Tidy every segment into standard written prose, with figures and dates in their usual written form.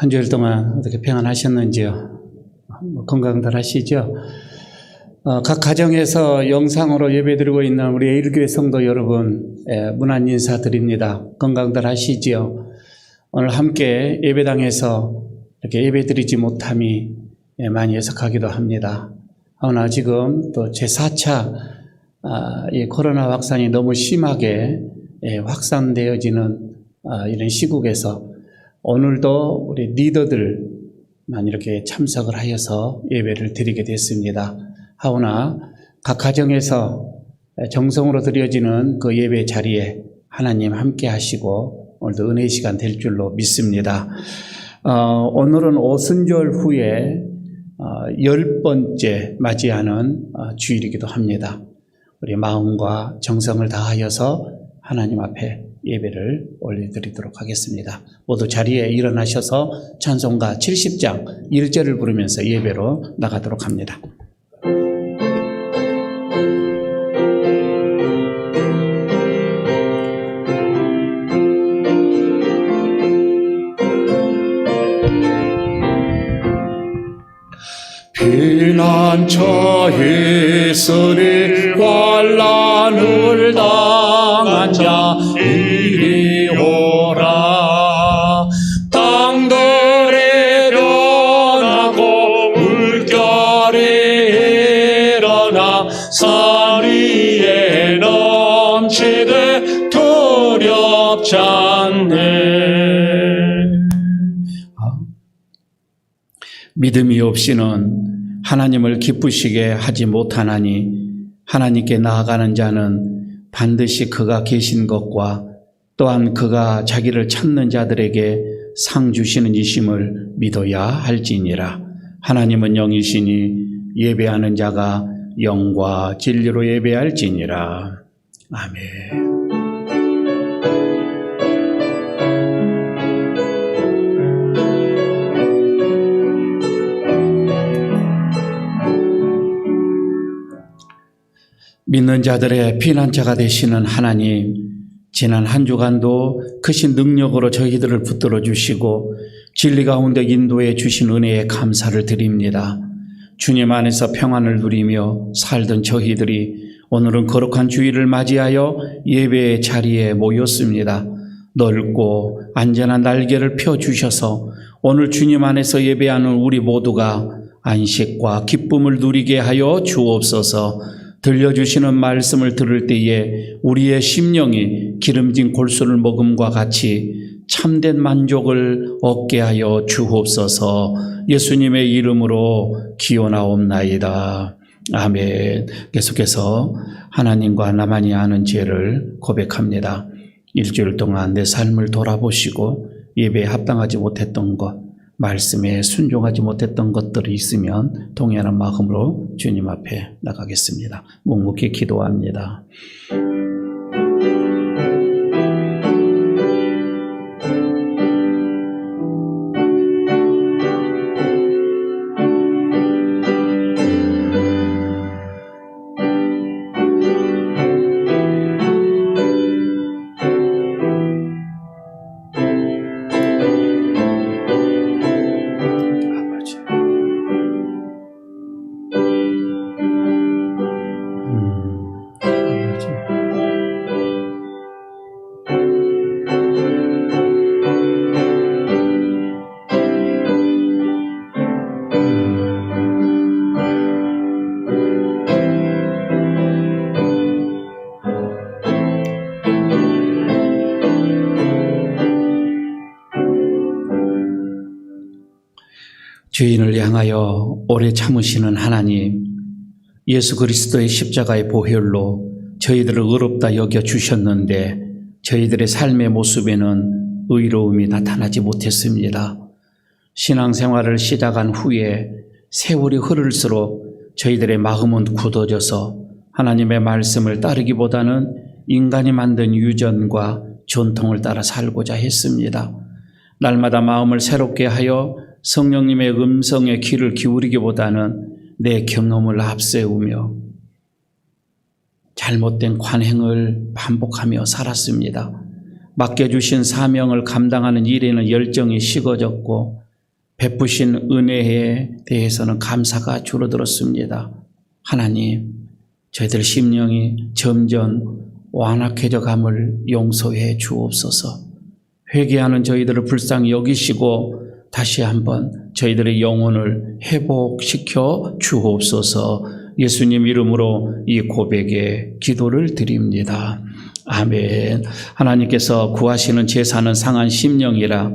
한 주일 동안 어떻게 평안하셨는지요? 건강들 하시죠? 각 가정에서 영상으로 예배드리고 있는 우리 일교회 성도 여러분, 문안 인사드립니다. 건강들 하시지요? 오늘 함께 예배당에서 이렇게 예배드리지 못함이 많이 애석하기도 합니다. 그러나 지금 또 제4차 이 코로나 확산이 너무 심하게 확산되어지는 이런 시국에서 오늘도 우리 리더들만 이렇게 참석을 하여서 예배를 드리게 됐습니다. 하오나 각 가정에서 정성으로 드려지는 그 예배 자리에 하나님 함께 하시고 오늘도 은혜의 시간 될 줄로 믿습니다. 오늘은 오순절 후에 10번째 맞이하는 주일이기도 합니다. 우리 마음과 정성을 다하여서 하나님 앞에 예배를 올려드리도록 하겠습니다. 모두 자리에 일어나셔서 찬송가 70장 1절을 부르면서 예배로 나가도록 합니다. 피난처에서는 환난을 당한 자 이리 오라. 땅들에 변하고 물결에 일어나 산 위에 넘치되 두렵지 않네. 믿음이 없이는 하나님을 기쁘시게 하지 못하나니 하나님께 나아가는 자는 반드시 그가 계신 것과 또한 그가 자기를 찾는 자들에게 상 주시는 이심을 믿어야 할지니라. 하나님은 영이시니 예배하는 자가 영과 진리로 예배할지니라. 아멘. 믿는 자들의 피난처가 되시는 하나님, 지난 한 주간도 크신 능력으로 저희들을 붙들어 주시고 진리 가운데 인도해 주신 은혜에 감사를 드립니다. 주님 안에서 평안을 누리며 살던 저희들이 오늘은 거룩한 주일을 맞이하여 예배의 자리에 모였습니다. 넓고 안전한 날개를 펴주셔서 오늘 주님 안에서 예배하는 우리 모두가 안식과 기쁨을 누리게 하여 주옵소서. 들려주시는 말씀을 들을 때에 우리의 심령이 기름진 골수를 먹음과 같이 참된 만족을 얻게 하여 주옵소서. 예수님의 이름으로 기원하옵나이다. 아멘. 계속해서 하나님과 나만이 아는 죄를 고백합니다. 일주일 동안 내 삶을 돌아보시고 예배에 합당하지 못했던 것, 말씀에 순종하지 못했던 것들이 있으면 동의하는 마음으로 주님 앞에 나가겠습니다. 묵묵히 기도합니다. 죄인을 향하여 오래 참으시는 하나님, 예수 그리스도의 십자가의 보혈로 저희들을 의롭다 여겨주셨는데 저희들의 삶의 모습에는 의로움이 나타나지 못했습니다. 신앙생활을 시작한 후에 세월이 흐를수록 저희들의 마음은 굳어져서 하나님의 말씀을 따르기보다는 인간이 만든 유전과 전통을 따라 살고자 했습니다. 날마다 마음을 새롭게 하여 성령님의 음성에 귀를 기울이기보다는 내 경험을 앞세우며 잘못된 관행을 반복하며 살았습니다. 맡겨주신 사명을 감당하는 일에는 열정이 식어졌고 베푸신 은혜에 대해서는 감사가 줄어들었습니다. 하나님, 저희들 심령이 점점 완악해져 감을 용서해 주옵소서. 회개하는 저희들을 불쌍히 여기시고 다시 한번 저희들의 영혼을 회복시켜 주옵소서. 예수님 이름으로 이 고백에 기도를 드립니다. 아멘. 하나님께서 구하시는 제사는 상한 심령이라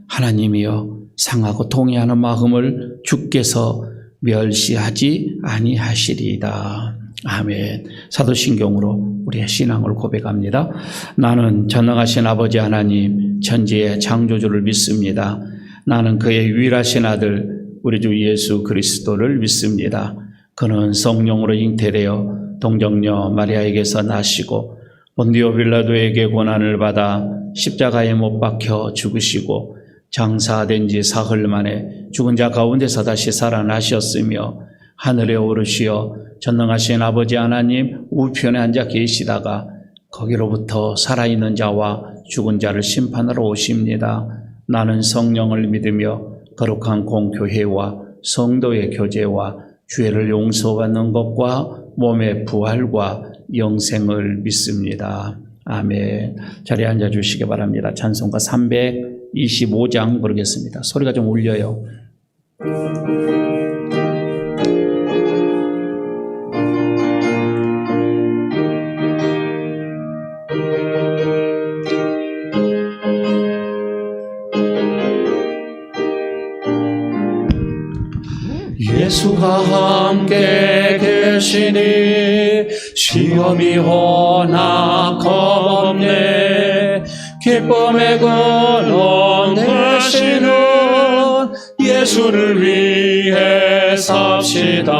하나님이여 상하고 통회하는 마음을 주께서 멸시하지 아니하시리이다. 아멘. 사도신경으로 우리의 신앙을 고백합니다. 나는 전능하신 아버지 하나님 천지의 창조주를 믿습니다. 나는 그의 유일하신 아들 우리 주 예수 그리스도를 믿습니다. 그는 성령으로 잉태되어 동정녀 마리아에게서 나시고 본디오 빌라도에게 고난을 받아 십자가에 못 박혀 죽으시고 장사된 지 사흘 만에 죽은 자 가운데서 다시 살아나셨으며 하늘에 오르시어 전능하신 아버지 하나님 우편에 앉아 계시다가 거기로부터 살아있는 자와 죽은 자를 심판하러 오십니다. 나는 성령을 믿으며 거룩한 공교회와 성도의 교제와 죄를 용서받는 것과 몸의 부활과 영생을 믿습니다. 아멘. 자리에 앉아주시기 바랍니다. 찬송가 325장 부르겠습니다. 소리가 좀 울려요. 예수가 함께 계시니 시험이 오나 겁없네. 기쁨의 근원 되시는 예수를 위해 삽시다.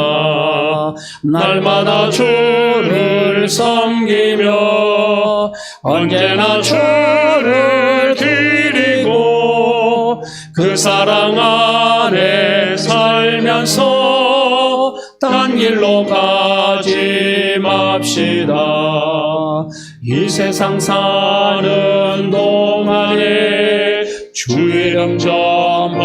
날마다 주를 섬기며 언제나 주를 드리고 그 사랑 안에 살면서 딴 길로 가지 맙시다. 이 세상 사는 동안에 주 이름 전하면서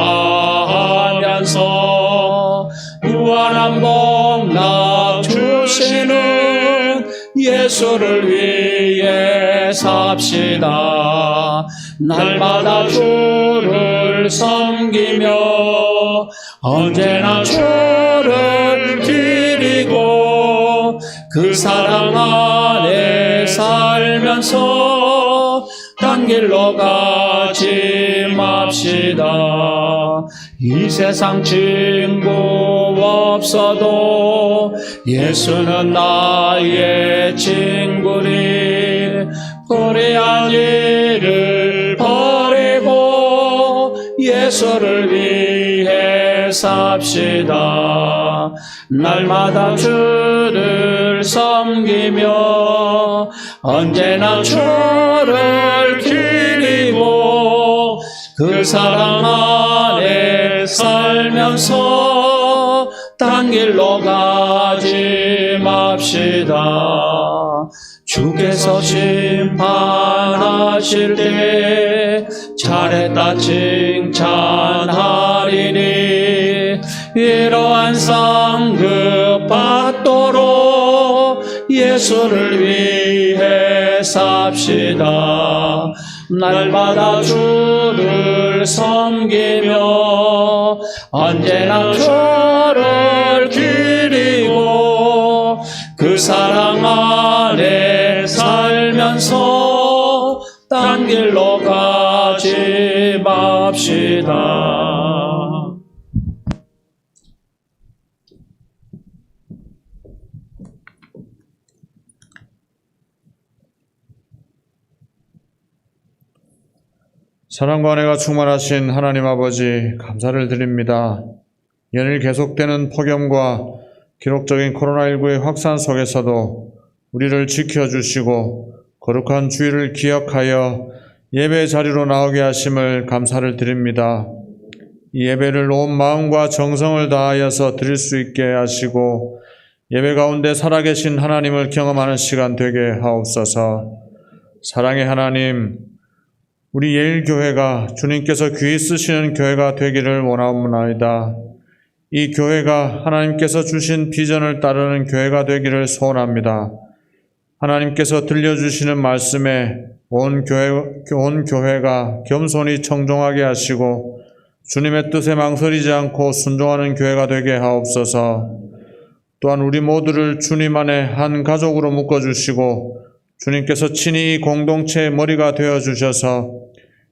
무한한 복락 주시는 예수를 위해 삽시다. 날마다 주를 섬기며 언제나 주를 드리고 그 사랑 안에 살면서 딴 길로 가지 맙시다. 이 세상 친구 없어도 예수는 나의 친구니 불의한 일을 버리고 예수를 위해 삽시다. 날마다 주를 섬기며 언제나 주를 드리고 그 사랑 안에 살면서 딴 길로 가지 맙시다. 주께서 심판하실 때 잘했다 칭찬하리니 이러한 상급 받도록 예수를 위해 삽시다. 날마다 주를 섬기며 언제나 주를 드리고 그 사랑 안에 살면서 딴 길로 가지 맙시다. 사랑과 은혜가 충만하신 하나님 아버지 감사를 드립니다. 연일 계속되는 폭염과 기록적인 코로나19의 확산 속에서도 우리를 지켜주시고 거룩한 주일을 기억하여 예배 자리로 나오게 하심을 감사를 드립니다. 이 예배를 온 마음과 정성을 다하여서 드릴 수 있게 하시고 예배 가운데 살아계신 하나님을 경험하는 시간 되게 하옵소서. 사랑의 하나님, 우리 예일교회가 주님께서 귀히 쓰시는 교회가 되기를 원하옵나이다. 이 교회가 하나님께서 주신 비전을 따르는 교회가 되기를 소원합니다. 하나님께서 들려주시는 말씀에 온 교회가 겸손히 청종하게 하시고 주님의 뜻에 망설이지 않고 순종하는 교회가 되게 하옵소서. 또한 우리 모두를 주님 안에 한 가족으로 묶어주시고 주님께서 친히 이 공동체의 머리가 되어주셔서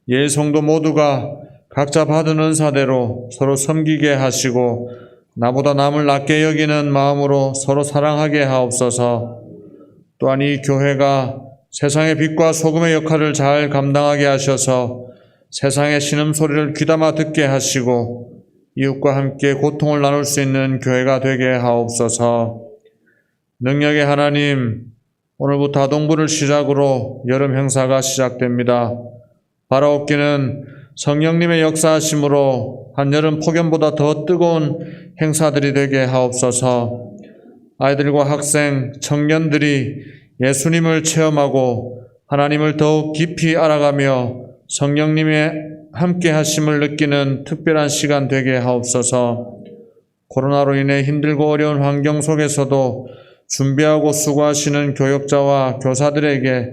예일 성도 모두가 각자 받은 은사대로 서로 섬기게 하시고 나보다 남을 낮게 여기는 마음으로 서로 사랑하게 하옵소서. 또한 이 교회가 세상의 빛과 소금의 역할을 잘 감당하게 하셔서 세상의 신음소리를 귀담아 듣게 하시고 이웃과 함께 고통을 나눌 수 있는 교회가 되게 하옵소서. 능력의 하나님, 오늘부터 아동부를 시작으로 여름 행사가 시작됩니다. 바라옵기는 성령님의 역사하심으로 한여름 폭염보다 더 뜨거운 행사들이 되게 하옵소서. 아이들과 학생, 청년들이 예수님을 체험하고 하나님을 더욱 깊이 알아가며 성령님의 함께 하심을 느끼는 특별한 시간 되게 하옵소서. 코로나로 인해 힘들고 어려운 환경 속에서도 준비하고 수고하시는 교역자와 교사들에게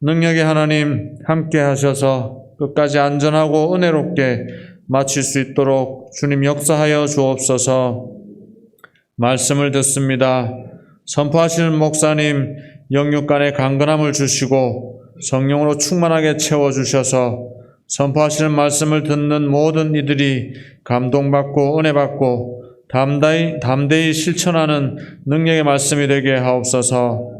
능력의 하나님 함께 하셔서 끝까지 안전하고 은혜롭게 마칠 수 있도록 주님 역사하여 주옵소서. 말씀을 듣습니다. 선포하시는 목사님 영육간의 강건함을 주시고 성령으로 충만하게 채워주셔서 선포하시는 말씀을 듣는 모든 이들이 감동받고 은혜받고 담대히 실천하는 능력의 말씀이 되게 하옵소서.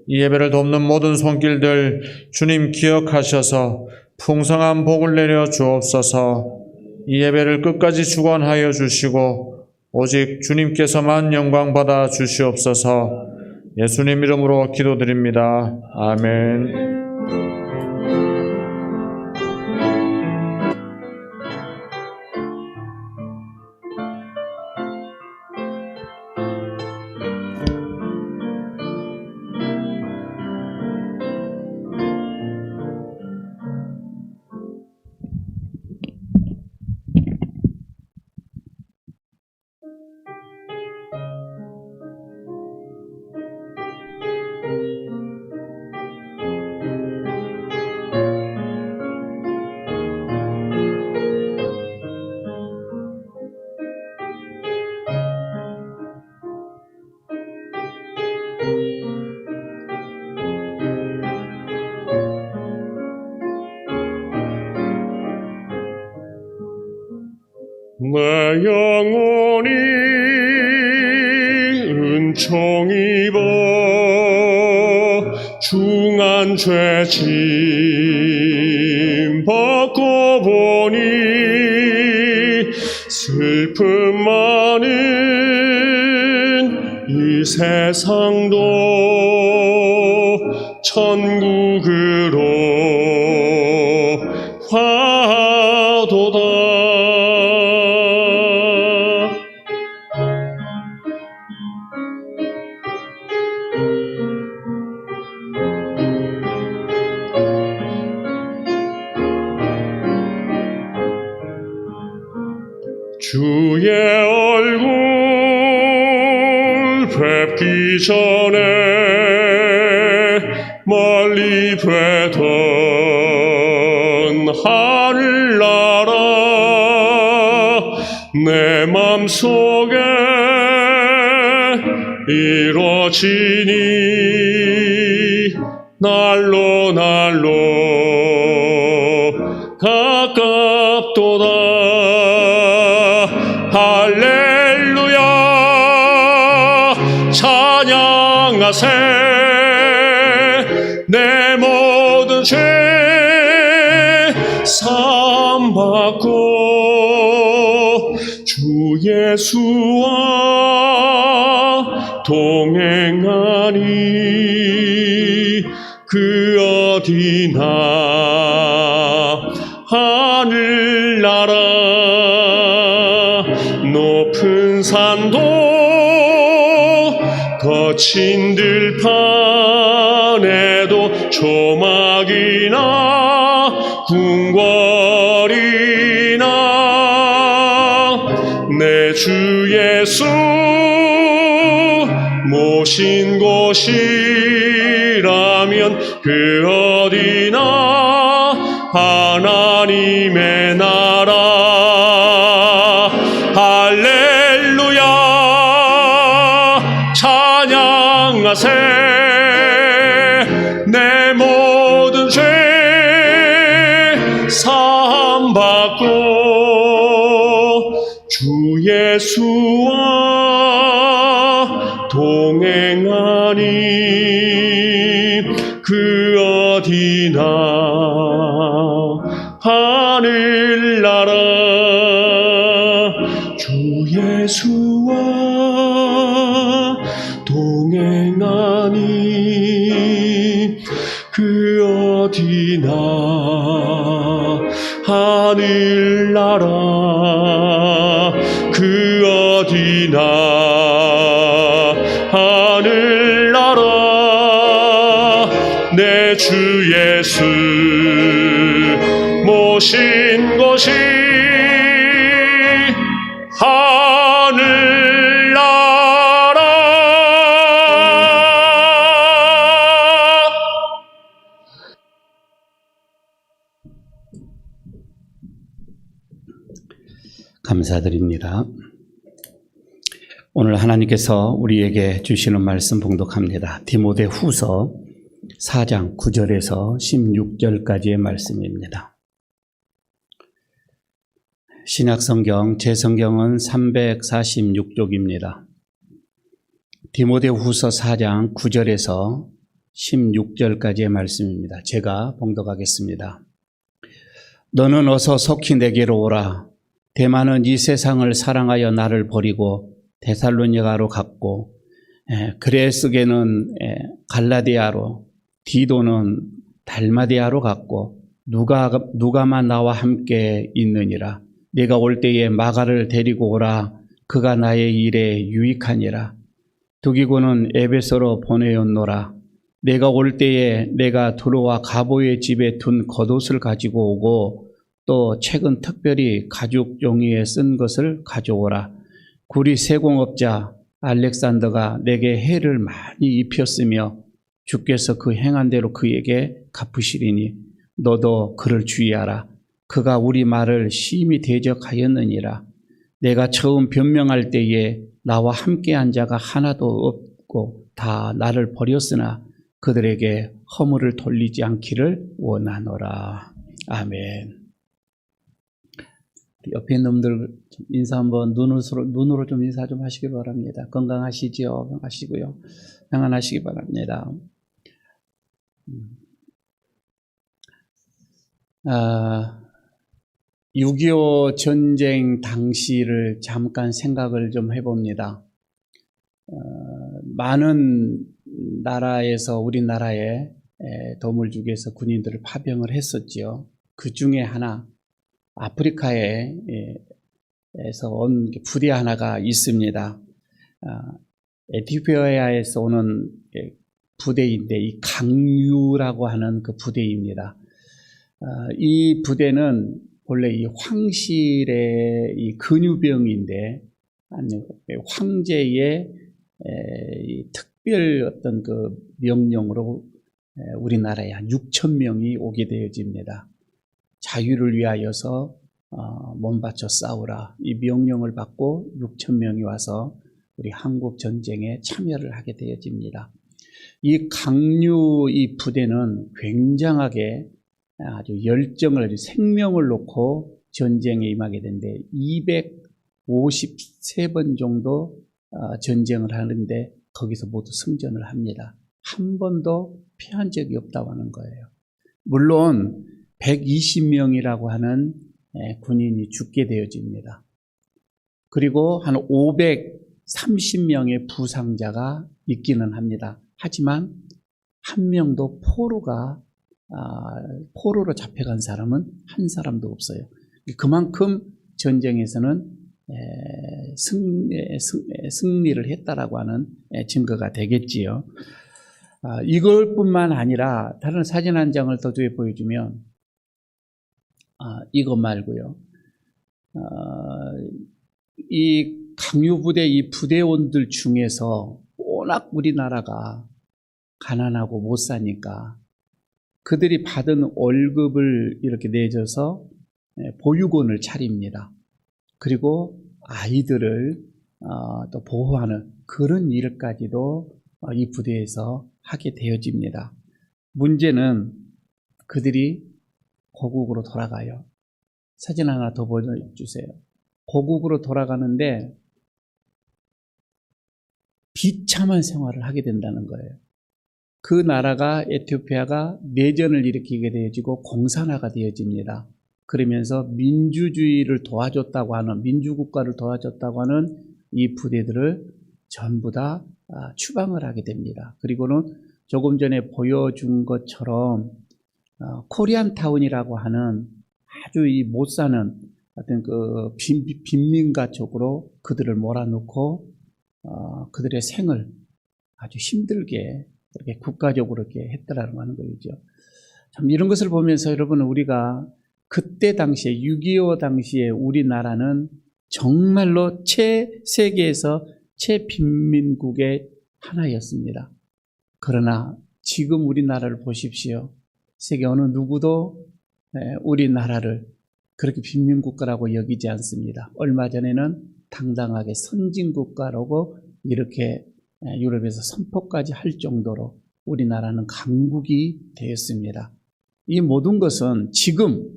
이 예배를 돕는 모든 손길들 주님 기억하셔서 풍성한 복을 내려 주옵소서. 이 예배를 끝까지 주관하여 주시고 오직 주님께서만 영광 받아 주시옵소서. 예수님 이름으로 기도드립니다. 아멘. 내 영혼이 은총 입어 중한 죄짐 벗고 보니 슬픔 많은 이 세상도 천국으로 화도다. 주의 얼굴 뵙기 전에 멀리 되던 하늘나라 내 맘속에 이루어지니 날로 가깝도다. 할렐루야 찬양하세. 내 모든 죄 사함받고 주 예수와 동행하니 그 어디나 하늘나라 높은 산도 거친 들판에도 조막이나 궁 어디나 내 주 예수 모신 곳이라면 그 어디나 하나님의 나라 할렐루야 찬양하세 내 모든 죄 사함받고 주 예수와 동행하니 그 어디나 하늘나라 주 예수와 동행하니 그 어디나 하늘나라 그 어디나 하늘나라 내 주 예수 모신 곳이 하늘나라. 감사드립니다. 오늘 하나님께서 우리에게 주시는 말씀 봉독합니다. 디모데후서 4장 9절에서 16절까지의 말씀입니다. 신약성경 제 성경은 346쪽입니다. 디모데후서 4장 9절에서 16절까지의 말씀입니다. 제가 봉독하겠습니다. 너는 어서 속히 내게로 오라. 데마는 이 세상을 사랑하여 나를 버리고 데살로니가로 갔고 그레스게는 갈라디아로 디도는 달마디아로 갔고 누가만 나와 함께 있느니라. 내가 올 때에 마가를 데리고 오라. 그가 나의 일에 유익하니라. 두기고는 에베소로 보내었노라. 내가 올 때에 내가 두로와 가보의 집에 둔 겉옷을 가지고 오고 또 최근 특별히 가죽 종이에 쓴 것을 가져오라. 구리 세공업자 알렉산더가 내게 해를 많이 입혔으며 주께서 그 행한 대로 그에게 갚으시리니 너도 그를 주의하라. 그가 우리 말을 심히 대적하였느니라. 내가 처음 변명할 때에 나와 함께한 자가 하나도 없고 다 나를 버렸으나 그들에게 허물을 돌리지 않기를 원하노라. 아멘. 옆에 있는 놈들 인사 한번 눈으로 좀 인사 좀 하시기 바랍니다. 건강하시지요? 건강하시고요. 평안하시기 바랍니다. 6.25 전쟁 당시를 잠깐 생각을 좀 해봅니다. 많은 나라에서 우리나라에 도움을 주기 위해서 군인들을 파병을 했었지요. 그 중에 하나 아프리카에서 온 부대 하나가 있습니다. 에티오피아에서 오는 부대인데 이 강유라고 하는 그 부대입니다. 이 부대는 원래 이 황실의 이 근유병인데 황제의 특별 어떤 그 명령으로 우리나라에 한 6,000명이 오게 되어집니다. 자유를 위하여서 몸바쳐 싸우라. 이 명령을 받고 6,000명이 와서 우리 한국 전쟁에 참여를 하게 되어집니다. 이 강류 이 부대는 굉장하게 아주 열정을 아주 생명을 놓고 전쟁에 임하게 되는데 253번 정도 전쟁을 하는데 거기서 모두 승전을 합니다. 한 번도 피한 적이 없다고 하는 거예요. 물론 120명이라고 하는 군인이 죽게 되어집니다. 그리고 한 530명의 부상자가 있기는 합니다. 하지만 한 명도 포로로 잡혀간 사람은 한 사람도 없어요. 그만큼 전쟁에서는 승리를 했다라고 하는 증거가 되겠지요. 이걸 뿐만 아니라 다른 사진 한 장을 더 보여주면 이것 말고요. 이 강요부대 이 부대원들 중에서 워낙 우리나라가 가난하고 못 사니까 그들이 받은 월급을 이렇게 내줘서 보육원을 차립니다. 그리고 아이들을 또 보호하는 그런 일까지도 이 부대에서 하게 되어집니다. 문제는 그들이 고국으로 돌아가요. 사진 하나 더 보여주세요. 고국으로 돌아가는데 비참한 생활을 하게 된다는 거예요. 그 나라가 에티오피아가 내전을 일으키게 되어지고 공산화가 되어집니다. 그러면서 민주주의를 도와줬다고 하는 민주국가를 도와줬다고 하는 이 부대들을 전부 다 추방을 하게 됩니다. 그리고는 조금 전에 보여준 것처럼 코리안타운이라고 하는 아주 이 못 사는 어떤 그 빈민가 쪽으로 그들을 몰아넣고 그들의 생을 아주 힘들게 이렇게 국가적으로 이렇게 했더라는 하는 거죠. 참 이런 것을 보면서 여러분 우리가 그때 당시에 6.25 당시에 우리나라는 정말로 세계에서 최빈민국의 하나였습니다. 그러나 지금 우리나라를 보십시오. 세계 어느 누구도 우리나라를 그렇게 빈민국가라고 여기지 않습니다. 얼마 전에는 당당하게 선진국가라고 이렇게 유럽에서 선포까지 할 정도로 우리나라는 강국이 되었습니다. 이 모든 것은 지금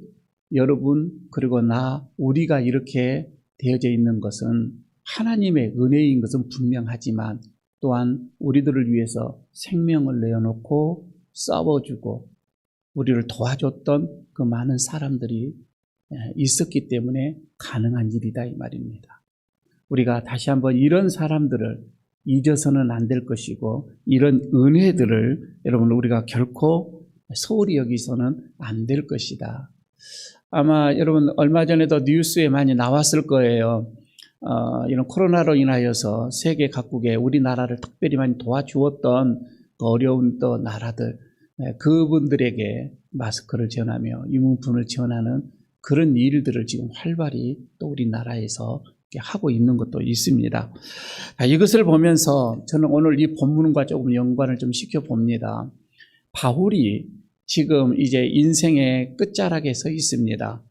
여러분 그리고 우리가 이렇게 되어져 있는 것은 하나님의 은혜인 것은 분명하지만 또한 우리들을 위해서 생명을 내어놓고 싸워주고 우리를 도와줬던 그 많은 사람들이 있었기 때문에 가능한 일이다 이 말입니다. 우리가 다시 한번 이런 사람들을 잊어서는 안 될 것이고 이런 은혜들을 여러분 우리가 결코 소홀히 여기서는 안 될 것이다. 아마 여러분 얼마 전에도 뉴스에 많이 나왔을 거예요. 이런 코로나로 인하여서 세계 각국에 우리나라를 특별히 많이 도와주었던 어려운 또 나라들 그분들에게 마스크를 전하며 유문품을 전하는 그런 일들을 지금 활발히 또 우리나라에서 하고 있는 것도 있습니다. 이것을 보면서 저는 오늘 이 본문과 조금 연관을 좀 시켜봅니다. 바울이 지금 이제 인생의 끝자락에 서 있습니다.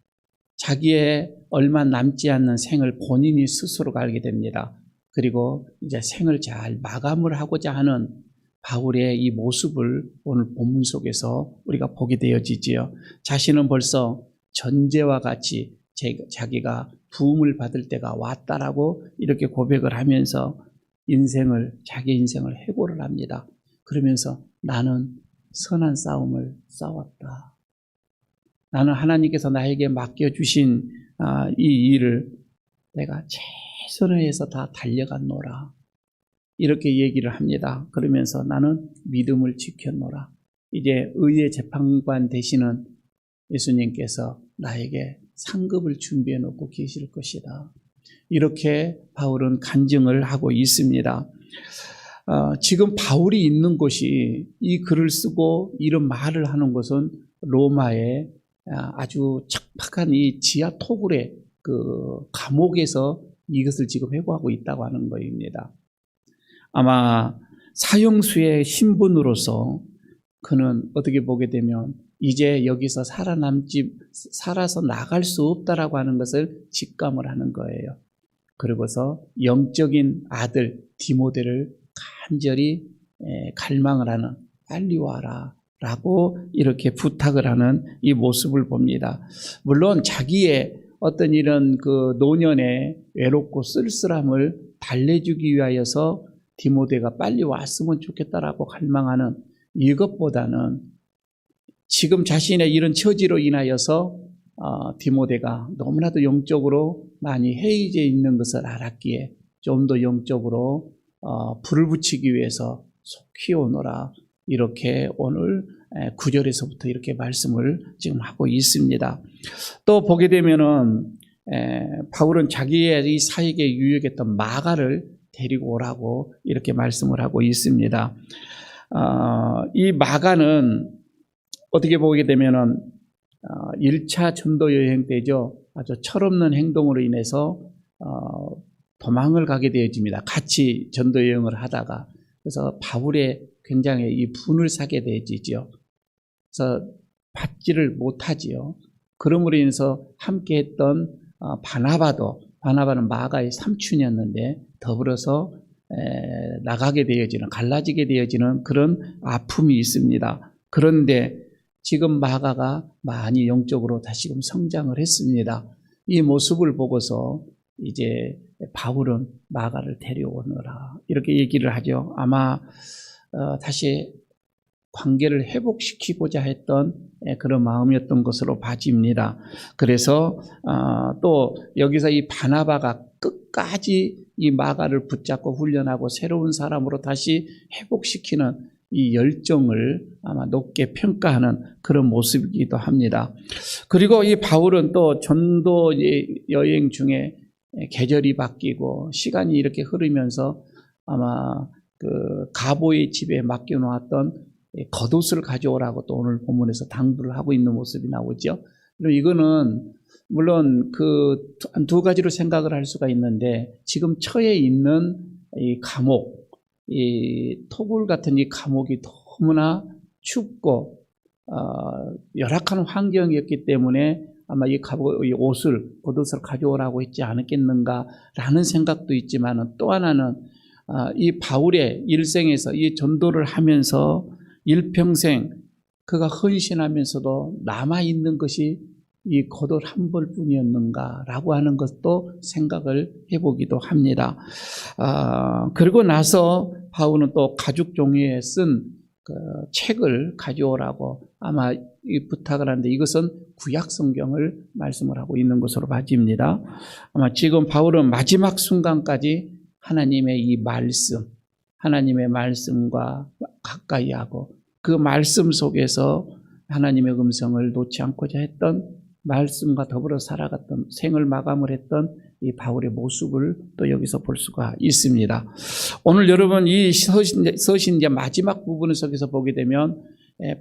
자기의 얼마 남지 않는 생을 본인이 스스로가 알게 됩니다. 그리고 이제 생을 잘 마감을 하고자 하는 바울의 이 모습을 오늘 본문 속에서 우리가 보게 되어지지요. 자신은 벌써 전제와 같이 자기가 부음을 받을 때가 왔다라고 이렇게 고백을 하면서 자기 인생을 해고를 합니다. 그러면서 나는 선한 싸움을 싸웠다. 나는 하나님께서 나에게 맡겨주신 이 일을 내가 최선을 해서 다 달려갔노라. 이렇게 얘기를 합니다. 그러면서 나는 믿음을 지켰노라. 이제 의의 재판관 되시는 예수님께서 나에게 상급을 준비해 놓고 계실 것이다. 이렇게 바울은 간증을 하고 있습니다. 지금 바울이 있는 곳이 이 글을 쓰고 이런 말을 하는 곳은 로마의 아주 척박한 이 지하 토굴의 그 감옥에서 이것을 지금 회고하고 있다고 하는 것입니다. 아마 사형수의 신분으로서 그는 어떻게 보게 되면 이제 여기서 살아서 나갈 수 없다라고 하는 것을 직감을 하는 거예요. 그리고서 영적인 아들 디모데를 간절히 갈망을 하는 빨리 와라 라고 이렇게 부탁을 하는 이 모습을 봅니다. 물론 자기의 어떤 이런 그 노년의 외롭고 쓸쓸함을 달래주기 위하여서 디모데가 빨리 왔으면 좋겠다라고 갈망하는 이것보다는 지금 자신의 이런 처지로 인하여서 디모데가 너무나도 영적으로 많이 해이해 있는 것을 알았기에 좀 더 영적으로 불을 붙이기 위해서 속히 오너라. 이렇게 오늘 9절에서부터 이렇게 말씀을 지금 하고 있습니다. 또 보게 되면은 바울은 자기의 이 사역에 유익했던 마가를 데리고 오라고 이렇게 말씀을 하고 있습니다. 이 마가는 어떻게 보게 되면은 1차 전도 여행 때죠. 아주 철없는 행동으로 인해서 도망을 가게 되어집니다. 같이 전도 여행을 하다가. 그래서 바울의 굉장히 이 분을 사게 되어지죠. 그래서 받지를 못하지요. 그러므로 인해서 함께 했던 바나바는 마가의 삼촌이었는데 더불어서 나가게 되어지는, 갈라지게 되어지는 그런 아픔이 있습니다. 그런데 지금 마가가 많이 영적으로 다시금 성장을 했습니다. 이 모습을 보고서 이제 바울은 마가를 데려오느라 이렇게 얘기를 하죠. 아마 다시 관계를 회복시키고자 했던 그런 마음이었던 것으로 봐집니다. 그래서 또 여기서 이 바나바가 끝까지 이 마가를 붙잡고 훈련하고 새로운 사람으로 다시 회복시키는 이 열정을 아마 높게 평가하는 그런 모습이기도 합니다. 그리고 이 바울은 또 전도 여행 중에 계절이 바뀌고 시간이 이렇게 흐르면서 아마 그 가보의 집에 맡겨놓았던 겉옷을 가져오라고 또 오늘 본문에서 당부를 하고 있는 모습이 나오죠. 그리고 이거는 물론 그 한 두 가지로 생각을 할 수가 있는데 지금 처해 있는 이 감옥, 이 토굴 같은 이 감옥이 너무나 춥고 열악한 환경이었기 때문에 아마 이 겉옷을 가져오라고 했지 않았겠는가라는 생각도 있지만 또 하나는 이 바울의 일생에서 이 전도를 하면서 일평생 그가 헌신하면서도 남아있는 것이 이 겉옷 한 벌뿐이었는가라고 하는 것도 생각을 해보기도 합니다. 그리고 나서 바울은 또 가죽 종이에 쓴 그 책을 가져오라고 아마 부탁을 하는데 이것은 구약 성경을 말씀을 하고 있는 것으로 봐집니다. 아마 지금 바울은 마지막 순간까지 하나님의 이 말씀, 하나님의 말씀과 가까이 하고 그 말씀 속에서 하나님의 음성을 놓지 않고자 했던 말씀과 더불어 살아갔던 생을 마감을 했던 이 바울의 모습을 또 여기서 볼 수가 있습니다. 오늘 여러분 이 서신 이제 마지막 부분 속에서 보게 되면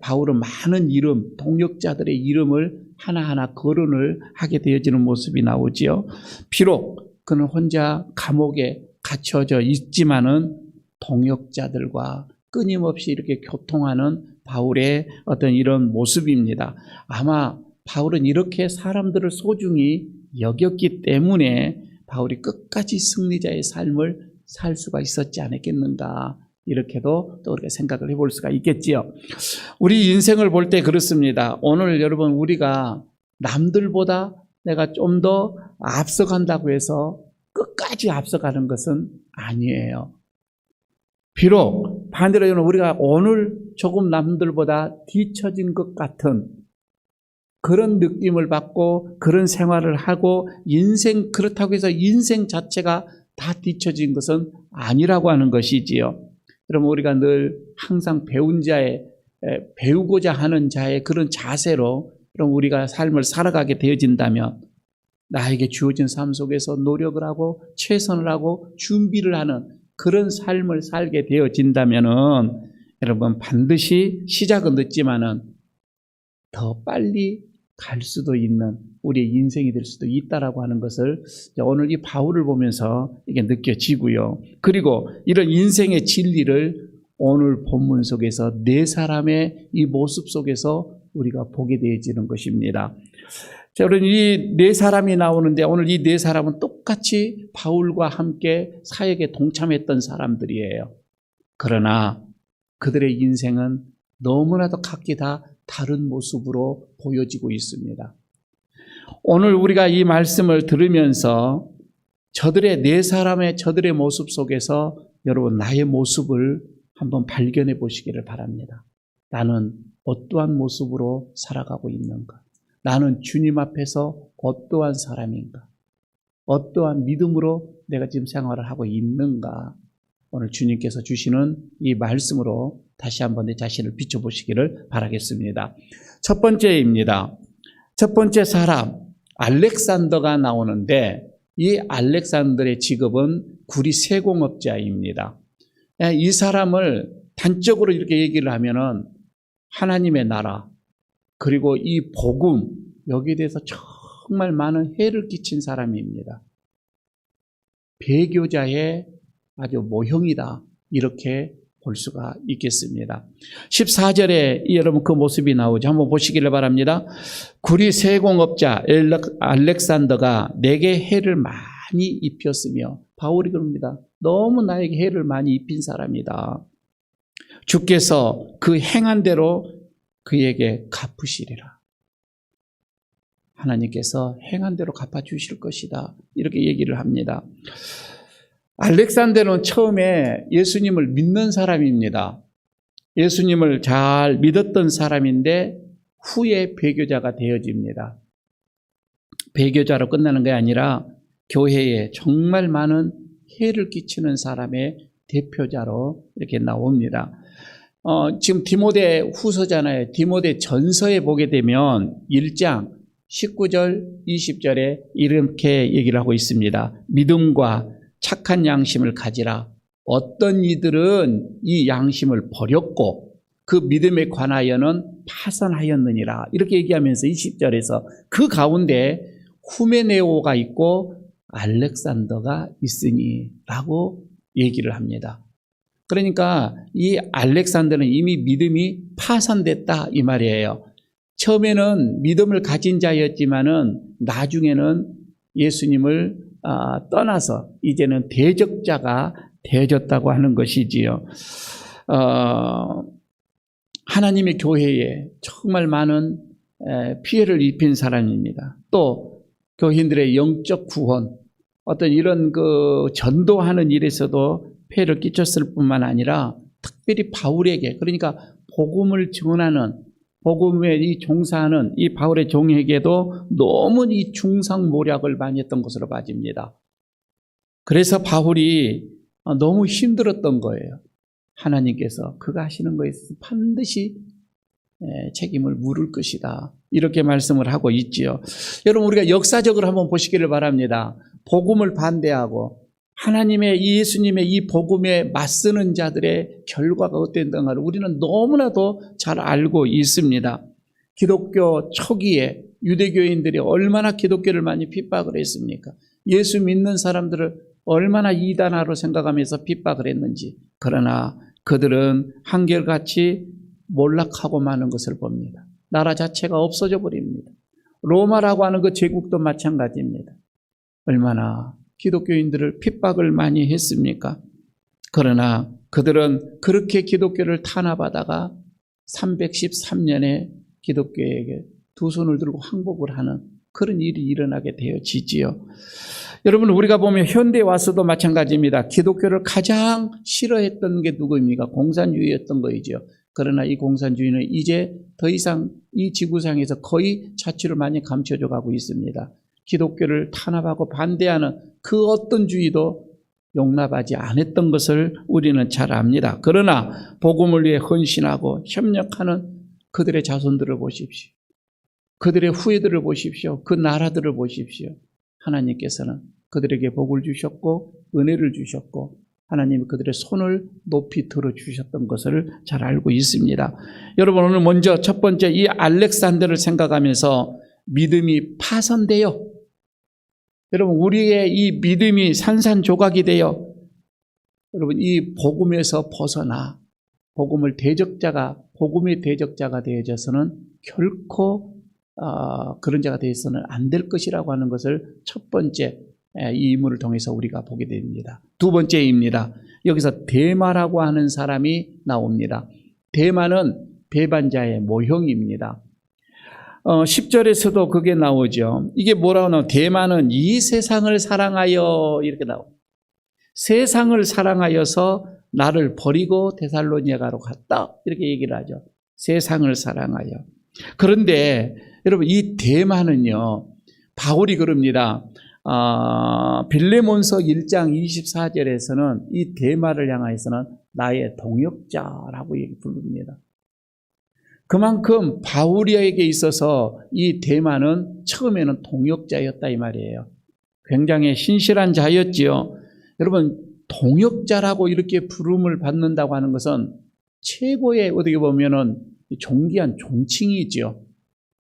바울은 많은 이름, 동역자들의 이름을 하나하나 거론을 하게 되어지는 모습이 나오지요. 비록 그는 혼자 감옥에 갇혀져 있지만은 동역자들과 끊임없이 이렇게 교통하는 바울의 어떤 이런 모습입니다. 아마 바울은 이렇게 사람들을 소중히 여겼기 때문에 바울이 끝까지 승리자의 삶을 살 수가 있었지 않았겠는가, 이렇게도 또 우리가 생각을 해볼 수가 있겠지요. 우리 인생을 볼 때 그렇습니다. 오늘 여러분 우리가 남들보다 내가 좀 더 앞서간다고 해서 끝까지 앞서가는 것은 아니에요. 비록 반대로 우리가 오늘 조금 남들보다 뒤처진 것 같은 그런 느낌을 받고 그런 생활을 하고 그렇다고 해서 인생 자체가 다 뒤처진 것은 아니라고 하는 것이지요. 그러면 우리가 늘 항상 배우고자 하는 자의 그런 자세로 그럼 우리가 삶을 살아가게 되어진다면 나에게 주어진 삶 속에서 노력을 하고 최선을 하고 준비를 하는 그런 삶을 살게 되어진다면은 여러분 반드시 시작은 늦지만은 더 빨리 갈 수도 있는 우리의 인생이 될 수도 있다라고 하는 것을 오늘 이 바울을 보면서 이게 느껴지고요. 그리고 이런 인생의 진리를 오늘 본문 속에서 네 사람의 이 모습 속에서 우리가 보게 되어지는 것입니다. 자, 여러분 이 네 사람이 나오는데 오늘 이 네 사람은 똑같이 바울과 함께 사역에 동참했던 사람들이에요. 그러나 그들의 인생은 너무나도 각기 다 다른 모습으로 보여지고 있습니다. 오늘 우리가 이 말씀을 들으면서 저들의 네 사람의 저들의 모습 속에서 여러분 나의 모습을 한번 발견해 보시기를 바랍니다. 나는 어떠한 모습으로 살아가고 있는가? 나는 주님 앞에서 어떠한 사람인가? 어떠한 믿음으로 내가 지금 생활을 하고 있는가? 오늘 주님께서 주시는 이 말씀으로 다시 한번 내 자신을 비춰보시기를 바라겠습니다. 첫 번째입니다. 첫 번째 사람 알렉산더가 나오는데 이 알렉산더의 직업은 구리 세공업자입니다. 이 사람을 단적으로 이렇게 얘기를 하면은 하나님의 나라, 그리고 이 복음, 여기에 대해서 정말 많은 해를 끼친 사람입니다. 배교자의 아주 모형이다, 이렇게 볼 수가 있겠습니다. 14절에 여러분 그 모습이 나오죠. 한번 보시기를 바랍니다. 구리 세공업자 알렉산더가 내게 해를 많이 입혔으며, 바울이 그럽니다. 너무 나에게 해를 많이 입힌 사람이다. 주께서 그 행한 대로 그에게 갚으시리라. 하나님께서 행한 대로 갚아주실 것이다, 이렇게 얘기를 합니다. 알렉산더는 처음에 예수님을 믿는 사람입니다. 예수님을 잘 믿었던 사람인데 후에 배교자가 되어집니다. 배교자로 끝나는 게 아니라 교회에 정말 많은 해를 끼치는 사람의 대표자로 이렇게 나옵니다. 지금 디모데 후서잖아요. 디모데 전서에 보게 되면 1장 19절 20절에 이렇게 얘기를 하고 있습니다. 믿음과 착한 양심을 가지라. 어떤 이들은 이 양심을 버렸고 그 믿음에 관하여는 파선하였느니라. 이렇게 얘기하면서 20절에서 그 가운데 후메네오가 있고 알렉산더가 있으니 라고 얘기를 합니다. 그러니까 이 알렉산더는 이미 믿음이 파산됐다, 이 말이에요. 처음에는 믿음을 가진 자였지만은 나중에는 예수님을 떠나서 이제는 대적자가 되어졌다고 하는 것이지요. 하나님의 교회에 정말 많은 피해를 입힌 사람입니다. 또 교인들의 영적 구원, 어떤 이런 그 전도하는 일에서도 폐해를 끼쳤을 뿐만 아니라 특별히 바울에게, 그러니까 복음을 증언하는, 복음에 이 종사하는 이 바울의 종에게도 너무 이 중상모략을 많이 했던 것으로 봐집니다. 그래서 바울이 너무 힘들었던 거예요. 하나님께서 그가 하시는 것에 있어서 반드시 책임을 물을 것이다, 이렇게 말씀을 하고 있지요. 여러분, 우리가 역사적으로 한번 보시기를 바랍니다. 복음을 반대하고 하나님의 이 예수님의 이 복음에 맞서는 자들의 결과가 어땠던가를 우리는 너무나도 잘 알고 있습니다. 기독교 초기에 유대교인들이 얼마나 기독교를 많이 핍박을 했습니까? 예수 믿는 사람들을 얼마나 이단아로 생각하면서 핍박을 했는지. 그러나 그들은 한결같이 몰락하고 마는 것을 봅니다. 나라 자체가 없어져 버립니다. 로마라고 하는 그 제국도 마찬가지입니다. 얼마나 기독교인들을 핍박을 많이 했습니까? 그러나 그들은 그렇게 기독교를 탄압하다가 313년에 기독교에게 두 손을 들고 항복을 하는 그런 일이 일어나게 되어지지요. 여러분, 우리가 보면 현대에 와서도 마찬가지입니다. 기독교를 가장 싫어했던 게 누구입니까? 공산주의였던 거이죠. 그러나 이 공산주의는 이제 더 이상 이 지구상에서 거의 자취를 많이 감춰져 가고 있습니다. 기독교를 탄압하고 반대하는 그 어떤 주의도 용납하지 않았던 것을 우리는 잘 압니다. 그러나 복음을 위해 헌신하고 협력하는 그들의 자손들을 보십시오. 그들의 후예들을 보십시오. 그 나라들을 보십시오. 하나님께서는 그들에게 복을 주셨고 은혜를 주셨고 하나님이 그들의 손을 높이 들어주셨던 것을 잘 알고 있습니다. 여러분, 오늘 먼저 첫 번째 이 알렉산더를 생각하면서 믿음이 파손되어, 여러분, 우리의 이 믿음이 산산조각이 되어 여러분 이 복음에서 벗어나 복음의 대적자가 되어져서는 결코 그런 자가 되어서는 안 될 것이라고 하는 것을 첫 번째 이 인물을 통해서 우리가 보게 됩니다. 두 번째입니다. 여기서 데마라고 하는 사람이 나옵니다. 데마는 배반자의 모형입니다. 10절에서도 그게 나오죠. 이게 뭐라고 나오죠? 데마는 이 세상을 사랑하여, 이렇게 나옵니다. 세상을 사랑하여서 나를 버리고 데살로니가로 갔다, 이렇게 얘기를 하죠. 세상을 사랑하여. 그런데 여러분, 이 데마는요, 바울이 그럽니다. 빌레몬서 1장 24절에서는 이 데마를 향하여서는 나의 동역자라고 부릅니다. 그만큼 바울에게 있어서 이 데마는 처음에는 동역자였다, 이 말이에요. 굉장히 신실한 자였지요. 여러분, 동역자라고 이렇게 부름을 받는다고 하는 것은 최고의, 어떻게 보면은 존귀한 존칭이지요.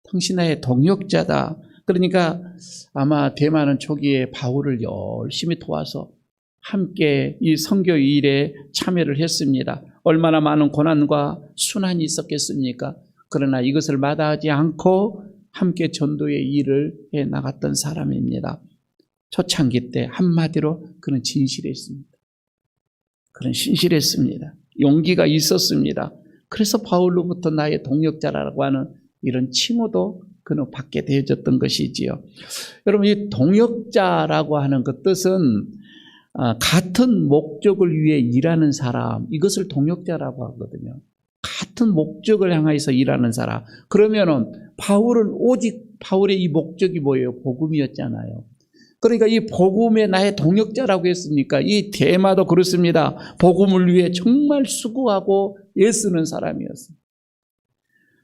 당신 나의 동역자다. 그러니까 아마 대마는 초기에 바울을 열심히 도와서 함께 이 선교 일에 참여를 했습니다. 얼마나 많은 고난과 순환이 있었겠습니까? 그러나 이것을 마다하지 않고 함께 전도의 일을 해 나갔던 사람입니다. 초창기 때 한마디로 그는 진실했습니다. 그는 신실했습니다. 용기가 있었습니다. 그래서 바울로부터 나의 동역자라고 하는 이런 칭호도 그는 받게 되어졌던 것이지요. 여러분, 이 동역자라고 하는 그 뜻은 같은 목적을 위해 일하는 사람, 이것을 동역자라고 하거든요. 같은 목적을 향해서 일하는 사람. 그러면은 바울은 오직 바울의 이 목적이 뭐예요? 복음이었잖아요. 그러니까 이 복음에 나의 동역자라고 했으니까 이 대마도 그렇습니다. 복음을 위해 정말 수고하고 애쓰는 사람이었어요.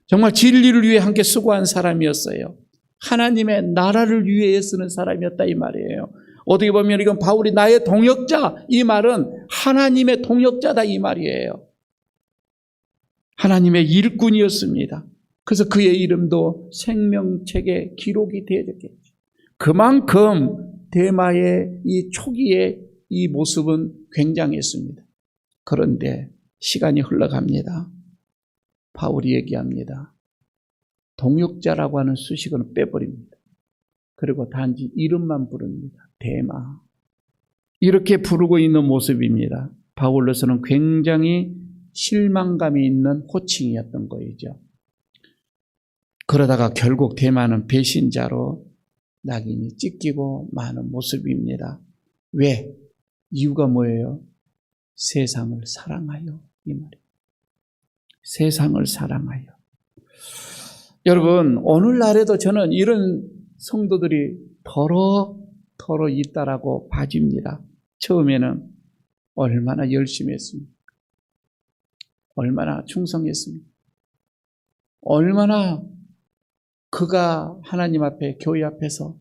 정말 진리를 위해 함께 수고한 사람이었어요. 하나님의 나라를 위해 애쓰는 사람이었다 이 말이에요. 어떻게 보면 이건 바울이 나의 동역자, 이 말은 하나님의 동역자다 이 말이에요. 하나님의 일꾼이었습니다. 그래서 그의 이름도 생명책에 기록이 되어졌겠죠. 그만큼 대마의 이 초기의 이 모습은 굉장했습니다. 그런데 시간이 흘러갑니다. 바울이 얘기합니다. 동역자라고 하는 수식어는 빼버립니다. 그리고 단지 이름만 부릅니다. 대마. 이렇게 부르고 있는 모습입니다. 바울로서는 굉장히 실망감이 있는 호칭이었던 거이죠. 그러다가 결국 대마는 배신자로 낙인이 찍히고 마는 모습입니다. 왜? 이유가 뭐예요? 세상을 사랑하여 이 말이에요. 세상을 사랑하여. 여러분, 오늘날에도 저는 이런 성도들이 더러 있다라고 봐집니다. 처음에는 얼마나 열심히 했습니까? 얼마나 충성했습니까? 얼마나 그가 하나님 앞에 교회 앞에서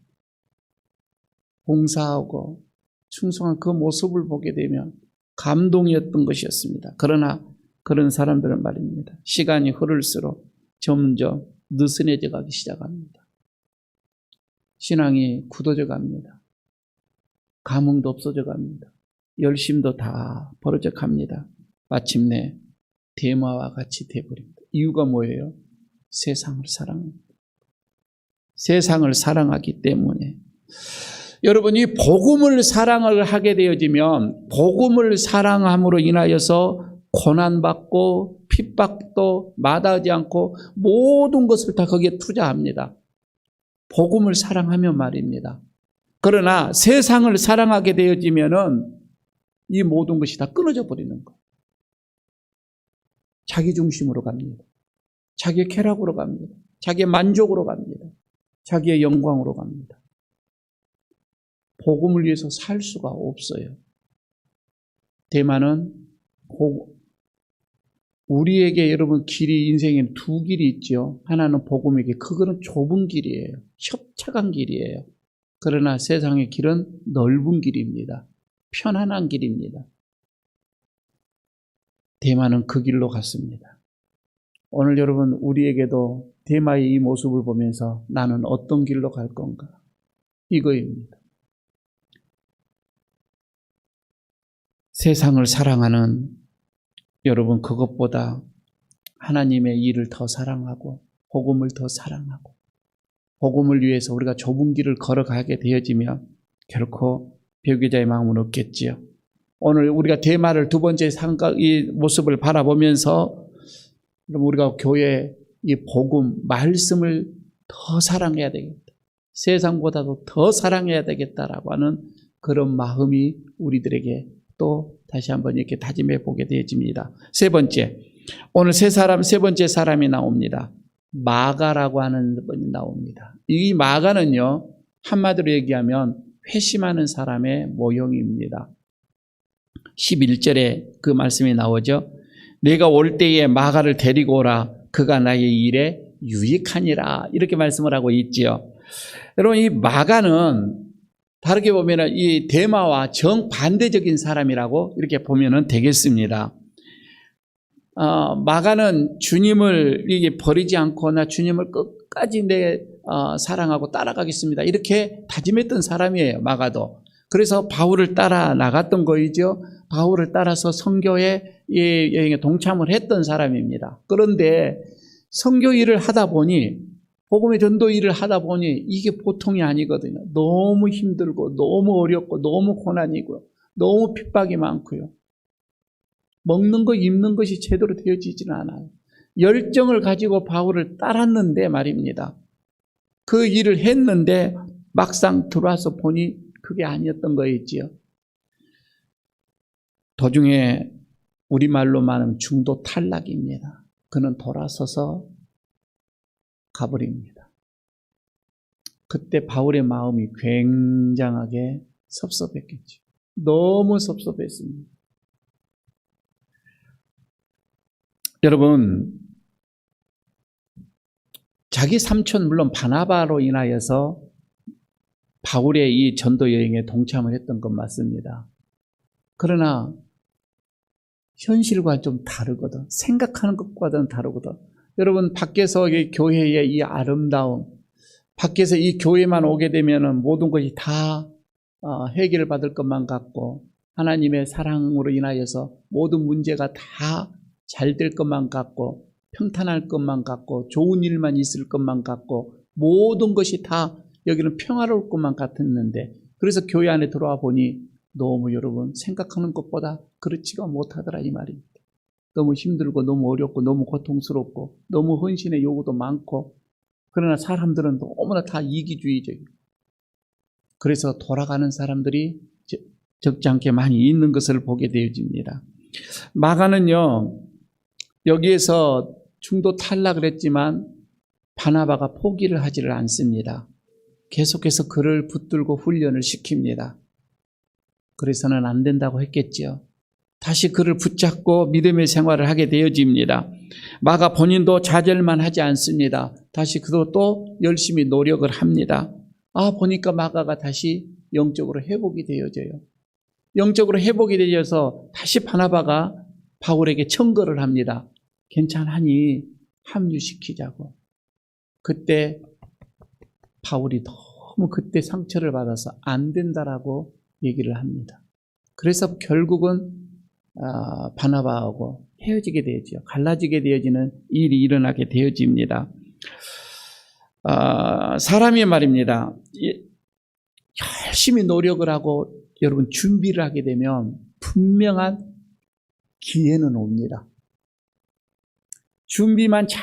봉사하고 충성한 그 모습을 보게 되면 감동이었던 것이었습니다. 그러나 그런 사람들은 말입니다. 시간이 흐를수록 점점 느슨해져 가기 시작합니다. 신앙이 굳어져 갑니다. 감흥도 없어져 갑니다. 열심도 다 벌어져 갑니다. 마침내 대마와 같이 되어버립니다. 이유가 뭐예요? 세상을 사랑합니다. 세상을 사랑하기 때문에. 여러분, 이 복음을 사랑을 하게 되어지면 복음을 사랑함으로 인하여서 고난받고 핍박도 마다하지 않고 모든 것을 다 거기에 투자합니다. 복음을 사랑하면 말입니다. 그러나 세상을 사랑하게 되어지면은 이 모든 것이 다 끊어져 버리는 거예요. 자기 중심으로 갑니다. 자기의 쾌락으로 갑니다. 자기의 만족으로 갑니다. 자기의 영광으로 갑니다. 복음을 위해서 살 수가 없어요. 대만은 우리에게 여러분 길이 인생에는 두 길이 있죠. 하나는 복음에게 그거는 좁은 길이에요. 협착한 길이에요. 그러나 세상의 길은 넓은 길입니다. 편안한 길입니다. 대만은 그 길로 갔습니다. 오늘 여러분 우리에게도 대마의 이 모습을 보면서 나는 어떤 길로 갈 건가? 이거입니다. 세상을 사랑하는 여러분, 그것보다 하나님의 일을 더 사랑하고 복음을 더 사랑하고 복음을 위해서 우리가 좁은 길을 걸어가게 되어지면 결코 배교자의 마음은 없겠지요. 오늘 우리가 대마를 두 번째 이 모습을 바라보면서 우리가 교회 이 복음, 말씀을 더 사랑해야 되겠다. 세상보다도 더 사랑해야 되겠다라고 하는 그런 마음이 우리들에게 또 다시 한번 이렇게 다짐해 보게 되어집니다. 세 번째, 오늘 세 번째 사람이 나옵니다. 마가라고 하는 분이 나옵니다. 이 마가는요, 한마디로 얘기하면 회심하는 사람의 모형입니다. 11절에 그 말씀이 나오죠. 내가 올 때에 마가를 데리고 오라. 그가 나의 일에 유익하니라. 이렇게 말씀을 하고 있지요. 여러분, 이 마가는 다르게 보면 이 대마와 정반대적인 사람이라고 이렇게 보면 되겠습니다. 마가는 주님을 이게 버리지 않거나 주님을 끝까지 사랑하고 따라가겠습니다. 이렇게 다짐했던 사람이에요, 마가도. 그래서 바울을 따라 나갔던 거이죠. 바울을 따라서 선교의 여행에 동참을 했던 사람입니다. 그런데 선교 일을 하다 보니, 복음의 전도 일을 하다 보니 이게 보통이 아니거든요. 너무 힘들고 너무 어렵고 너무 고난이고 너무 핍박이 많고요. 먹는 거 입는 것이 제대로 되어지지는 않아요. 열정을 가지고 바울을 따랐는데 말입니다. 그 일을 했는데 막상 들어와서 보니 그게 아니었던 거였지요. 도중에 우리말로 말하면 중도 탈락입니다. 그는 돌아서서 가버립니다. 그때 바울의 마음이 굉장하게 섭섭했겠죠. 너무 섭섭했습니다. 여러분, 자기 삼촌 물론 바나바로 인하여서 바울의 이 전도 여행에 동참을 했던 건 맞습니다. 그러나 현실과 좀 다르거든. 생각하는 것과는 다르거든. 여러분, 밖에서 이 교회의 이 아름다움, 밖에서 이 교회만 오게 되면은 모든 것이 다 해결을 받을 것만 같고 하나님의 사랑으로 인하여서 모든 문제가 다 잘 될 것만 같고 평탄할 것만 같고 좋은 일만 있을 것만 같고 모든 것이 다 여기는 평화로울 것만 같았는데, 그래서 교회 안에 들어와 보니 너무 여러분 생각하는 것보다 그렇지가 못하더라 이 말입니다. 너무 힘들고 너무 어렵고 너무 고통스럽고 너무 헌신의 요구도 많고, 그러나 사람들은 너무나 다 이기주의적이고, 그래서 돌아가는 사람들이 적지 않게 많이 있는 것을 보게 되어집니다. 마가는요, 여기에서 중도 탈락을 했지만 바나바가 포기를 하지를 않습니다. 계속해서 그를 붙들고 훈련을 시킵니다. 그래서는 안 된다고 했겠죠. 다시 그를 붙잡고 믿음의 생활을 하게 되어집니다. 마가 본인도 좌절만 하지 않습니다. 다시 그도 또 열심히 노력을 합니다. 보니까 마가가 다시 영적으로 회복이 되어져요. 영적으로 회복이 되어서 다시 바나바가 바울에게 청거를 합니다. 괜찮으니 합류시키자고. 그때 바울이 너무 그때 상처를 받아서 안 된다라고 얘기를 합니다. 그래서 결국은 바나바하고 헤어지게 되어지요. 갈라지게 되어지는 일이 일어나게 되어집니다. 사람이 말입니다. 열심히 노력을 하고 여러분 준비를 하게 되면 분명한 기회는 옵니다. 준비만 잘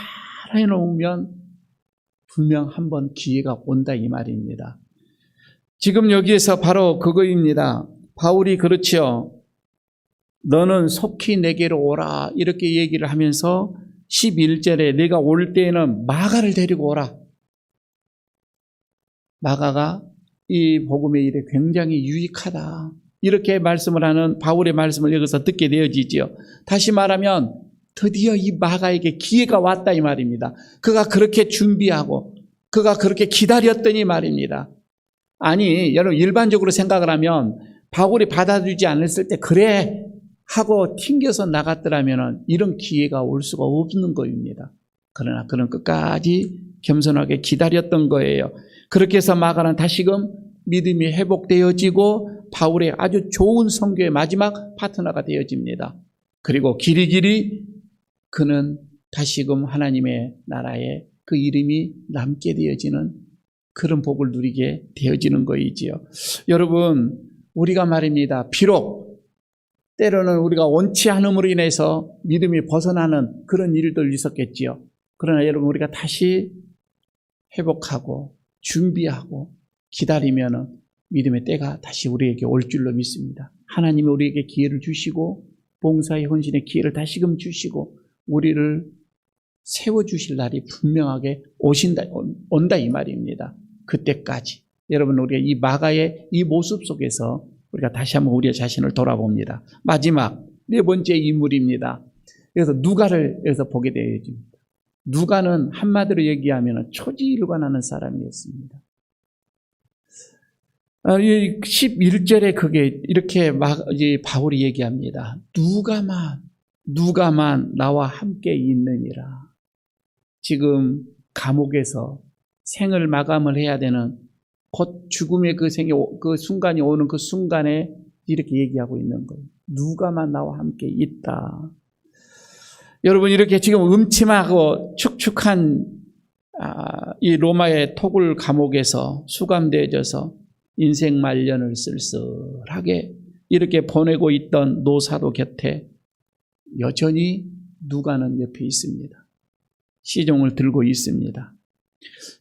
해놓으면 분명 한번 기회가 온다 이 말입니다. 지금 여기에서 바로 그거입니다. 바울이 그렇죠. 너는 속히 내게로 오라 이렇게 얘기를 하면서 11절에 내가 올 때에는 마가를 데리고 오라. 마가가 이 복음의 일에 굉장히 유익하다. 이렇게 말씀을 하는 바울의 말씀을 여기서 듣게 되어지죠. 다시 말하면 드디어 이 마가에게 기회가 왔다 이 말입니다. 그가 그렇게 준비하고 그가 그렇게 기다렸더니 말입니다. 아니 여러분 일반적으로 생각을 하면 바울이 받아주지 않았을 때 그래 하고 튕겨서 나갔더라면 이런 기회가 올 수가 없는 거입니다. 그러나 그는 끝까지 겸손하게 기다렸던 거예요. 그렇게 해서 마가는 다시금 믿음이 회복되어지고 바울의 아주 좋은 선교의 마지막 파트너가 되어집니다. 그리고 길이길이 그는 다시금 하나님의 나라에 그 이름이 남게 되어지는 그런 복을 누리게 되어지는 거이지요. 여러분, 우리가 말입니다. 비록 때로는 우리가 원치 않음으로 인해서 믿음이 벗어나는 그런 일들 있었겠지요. 그러나 여러분, 우리가 다시 회복하고 준비하고 기다리면 믿음의 때가 다시 우리에게 올 줄로 믿습니다. 하나님이 우리에게 기회를 주시고 봉사의 헌신의 기회를 다시금 주시고 우리를 세워주실 날이 분명하게 온다 이 말입니다. 그때까지 여러분 우리가 이 마가의 이 모습 속에서 우리가 다시 한번 우리의 자신을 돌아봅니다. 마지막 네 번째 인물입니다. 그래서 누가를 여기서 보게 되어집니다. 누가는 한마디로 얘기하면 초지일관하는 사람이었습니다. 11절에 그게 이렇게 바울이 얘기합니다. 누가만 나와 함께 있느니라. 지금 감옥에서 생을 마감을 해야 되는 곧 죽음의 그 순간이 오는 그 순간에 이렇게 얘기하고 있는 거예요. 누가만 나와 함께 있다. 여러분, 이렇게 지금 음침하고 축축한 이 로마의 토굴 감옥에서 수감되어져서 인생 말년을 쓸쓸하게 이렇게 보내고 있던 노사도 곁에 여전히 누가는 옆에 있습니다. 시종을 들고 있습니다.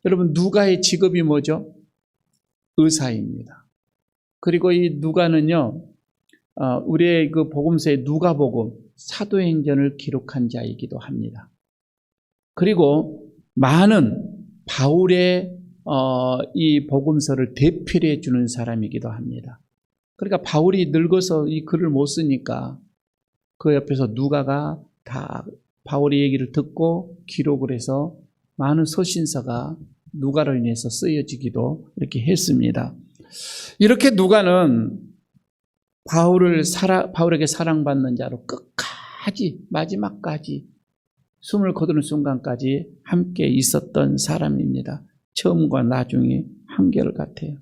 여러분, 누가의 직업이 뭐죠? 의사입니다. 그리고 이 누가는요, 우리의 그 복음서의 누가복음, 사도행전을 기록한 자이기도 합니다. 그리고 많은 바울의 이 복음서를 대필해 주는 사람이기도 합니다. 그러니까 바울이 늙어서 이 글을 못 쓰니까 그 옆에서 누가가 다 바울의 얘기를 듣고 기록을 해서 많은 서신서가 누가로 인해서 쓰여지기도 이렇게 했습니다. 이렇게 누가는 바울에게 사랑받는 자로 끝까지 마지막까지 숨을 거두는 순간까지 함께 있었던 사람입니다. 처음과 나중에 한결같아요.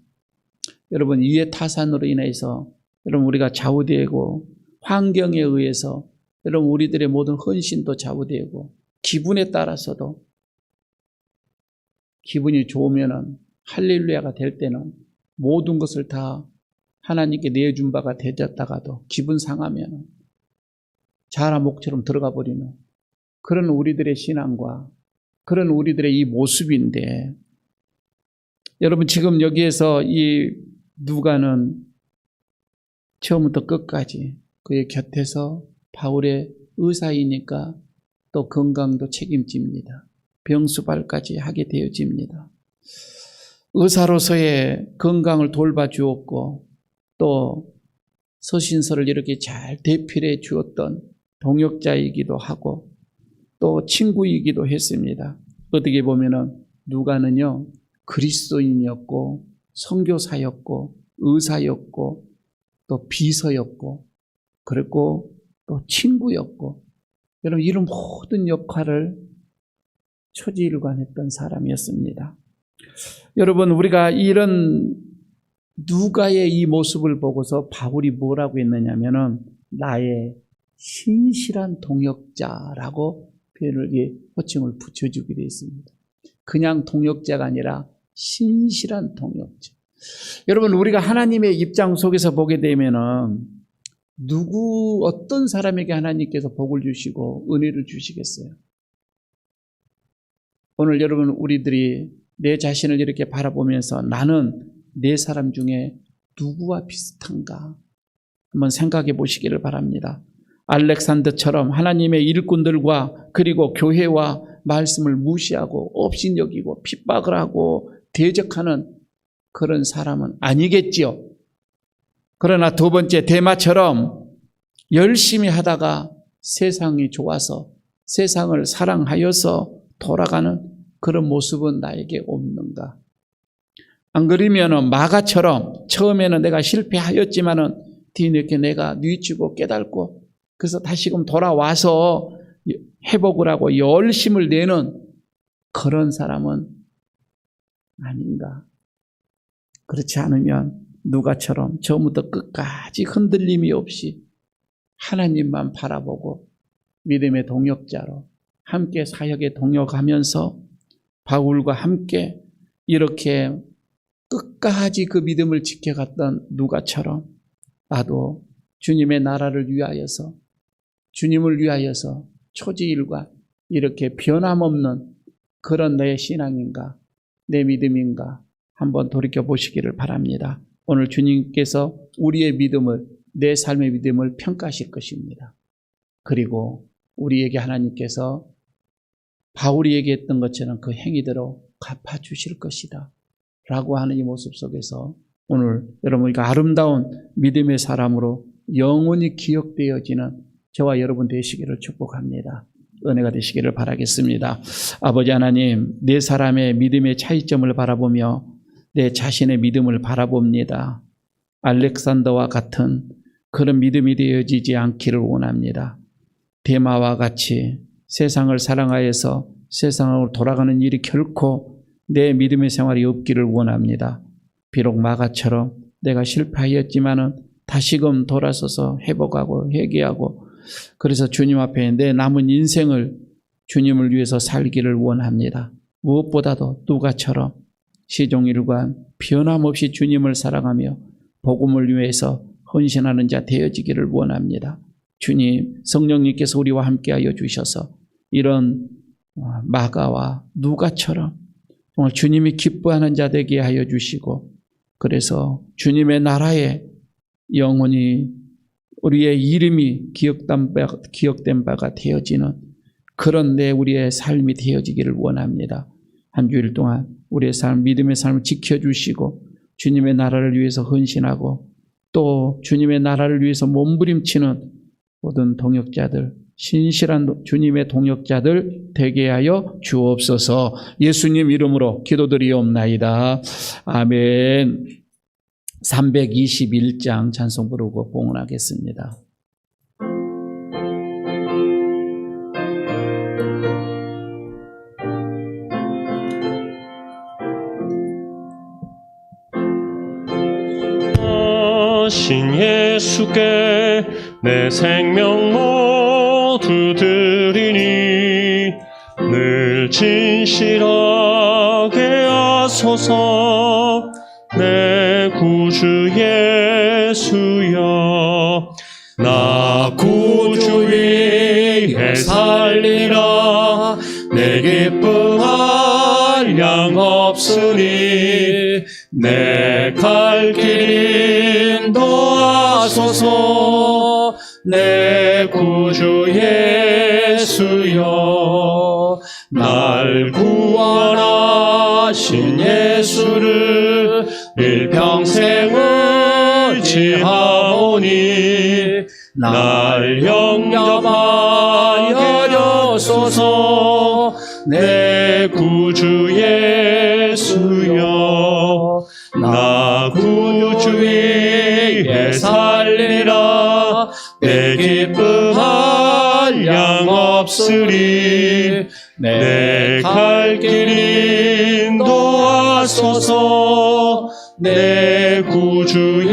여러분, 이해 타산으로 인해서 여러분 우리가 좌우되고 환경에 의해서 여러분 우리들의 모든 헌신도 좌우되고 기분에 따라서도 기분이 좋으면은 할렐루야가 될 때는 모든 것을 다 하나님께 내준 바가 되었다가도 기분 상하면 자라 목처럼 들어가 버리는 그런 우리들의 신앙과 그런 우리들의 이 모습인데, 여러분 지금 여기에서 이 누가는 처음부터 끝까지 그의 곁에서 바울의 의사이니까 또 건강도 책임집니다. 병수발까지 하게 되어집니다. 의사로서의 건강을 돌봐주었고 또 서신서를 이렇게 잘 대필해 주었던 동역자이기도 하고 또 친구이기도 했습니다. 어떻게 보면은 누가는요, 그리스도인이었고 선교사였고 의사였고 또 비서였고 그리고 또 친구였고, 여러분 이런 모든 역할을 초지일관했던 사람이었습니다. 여러분, 우리가 이런 누가의 이 모습을 보고서 바울이 뭐라고 했느냐면은 나의 신실한 동역자라고 표현을, 호칭을 붙여주게 되어 있습니다. 그냥 동역자가 아니라 신실한 동역자. 여러분, 우리가 하나님의 입장 속에서 보게 되면은 어떤 사람에게 하나님께서 복을 주시고 은혜를 주시겠어요? 오늘 여러분 우리들이 내 자신을 이렇게 바라보면서 나는 내 사람 중에 누구와 비슷한가 한번 생각해 보시기를 바랍니다. 알렉산더처럼 하나님의 일꾼들과 그리고 교회와 말씀을 무시하고 업신여기고 핍박을 하고 대적하는 그런 사람은 아니겠지요. 그러나 두 번째, 데마처럼 열심히 하다가 세상이 좋아서 세상을 사랑하여서 돌아가는 그런 모습은 나에게 없는가? 안 그러면 마가처럼 처음에는 내가 실패하였지만은 뒤늦게 내가 뉘치고 깨닫고 그래서 다시금 돌아와서 회복을 하고 열심을 내는 그런 사람은 아닌가? 그렇지 않으면 누가처럼 처음부터 끝까지 흔들림이 없이 하나님만 바라보고 믿음의 동역자로 함께 사역에 동역하면서 바울과 함께 이렇게 끝까지 그 믿음을 지켜갔던 누가처럼 나도 주님의 나라를 위하여서 주님을 위하여서 초지일관 이렇게 변함없는 그런 내 신앙인가 내 믿음인가 한번 돌이켜보시기를 바랍니다. 오늘 주님께서 우리의 믿음을, 내 삶의 믿음을 평가하실 것입니다. 그리고 우리에게 하나님께서 바울이 얘기했던 것처럼 그 행위대로 갚아주실 것이다 라고 하는 이 모습 속에서 오늘 여러분과 아름다운 믿음의 사람으로 영원히 기억되어지는 저와 여러분 되시기를 축복합니다. 은혜가 되시기를 바라겠습니다. 아버지 하나님, 내 사람의 믿음의 차이점을 바라보며 내 자신의 믿음을 바라봅니다. 알렉산더와 같은 그런 믿음이 되어지지 않기를 원합니다. 데마와 같이 세상을 사랑하여서 세상으로 돌아가는 일이 결코 내 믿음의 생활이 없기를 원합니다. 비록 마가처럼 내가 실패하였지만은 다시금 돌아서서 회복하고 회개하고 그래서 주님 앞에 내 남은 인생을 주님을 위해서 살기를 원합니다. 무엇보다도 누가처럼 시종일관 변함없이 주님을 사랑하며 복음을 위해서 헌신하는 자 되어지기를 원합니다. 주님, 성령님께서 우리와 함께하여 주셔서 이런 마가와 누가처럼 정말 주님이 기뻐하는 자 되게 하여 주시고 그래서 주님의 나라에 영원히 우리의 이름이 기억된 바가 되어지는 그런 우리의 삶이 되어지기를 원합니다. 한 주일 동안 우리의 삶, 믿음의 삶을 지켜주시고 주님의 나라를 위해서 헌신하고 또 주님의 나라를 위해서 몸부림치는 모든 동역자들, 신실한 주님의 동역자들 되게 하여 주옵소서. 예수님 이름으로 기도드리옵나이다. 아멘. 321장 찬송 부르고 봉헌하겠습니다. 신 예수께 내 생명 모두 드리니 늘 진실하게 하소서. 내 구주 예수여, 나 구주 위에 살리라. 내 기쁨할 양 없으니 내 갈 길 인도하소서. 내 구주 예수여, 날 구원하신 예수를 일평생을 지하오니 날 영접하여 주소서. 내 구주 예수여, 나 구주 위에 살리라. 내 기쁨할 양 없으리. 내 갈 길 인도하소서. 내 구주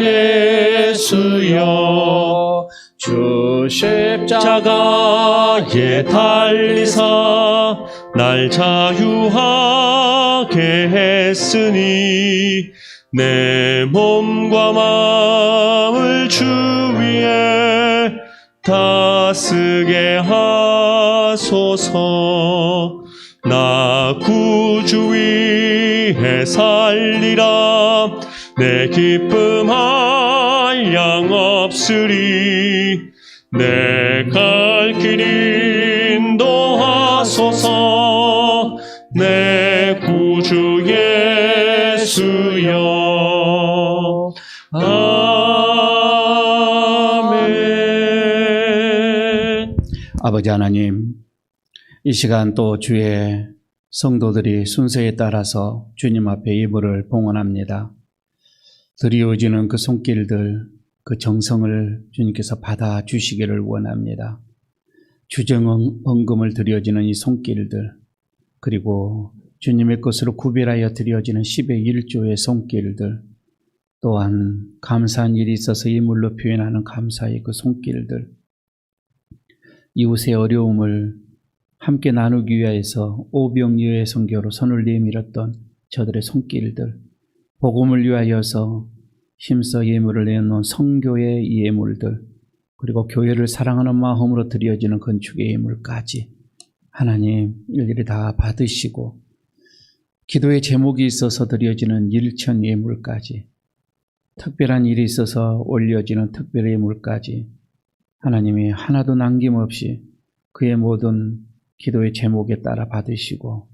예수여, 주 십자가에 달리사 날 자유하게 했으니 내 몸과 마음을 주 위에 다쓰게 하소서. 나 구주 위에 살리라. 내 기쁨할 양 없으리. 내 갈 길 인도하소서. 내 구주 예수여. 아멘. 아버지 하나님, 이 시간 또 주의 성도들이 순서에 따라서 주님 앞에 예물을 봉헌합니다. 드리워지는 그 손길들, 그 정성을 주님께서 받아주시기를 원합니다. 주정헌금을 드려지는 이 손길들, 그리고 주님의 것으로 구별하여 드려지는 10의 1조의 손길들, 또한 감사한 일이 있어서 예물로 표현하는 감사의 그 손길들, 이웃의 어려움을 함께 나누기 위해서 오병이어의 선교로 손을 내밀었던 저들의 손길들, 복음을 위하여서 힘써 예물을 내놓은 선교의 예물들, 그리고 교회를 사랑하는 마음으로 드려지는 건축의 예물까지 하나님 일일이 다 받으시고, 기도의 제목이 있어서 드려지는 일천 예물까지, 특별한 일이 있어서 올려지는 특별 예물까지 하나님이 하나도 남김없이 그의 모든 기도의 제목에 따라 받으시고,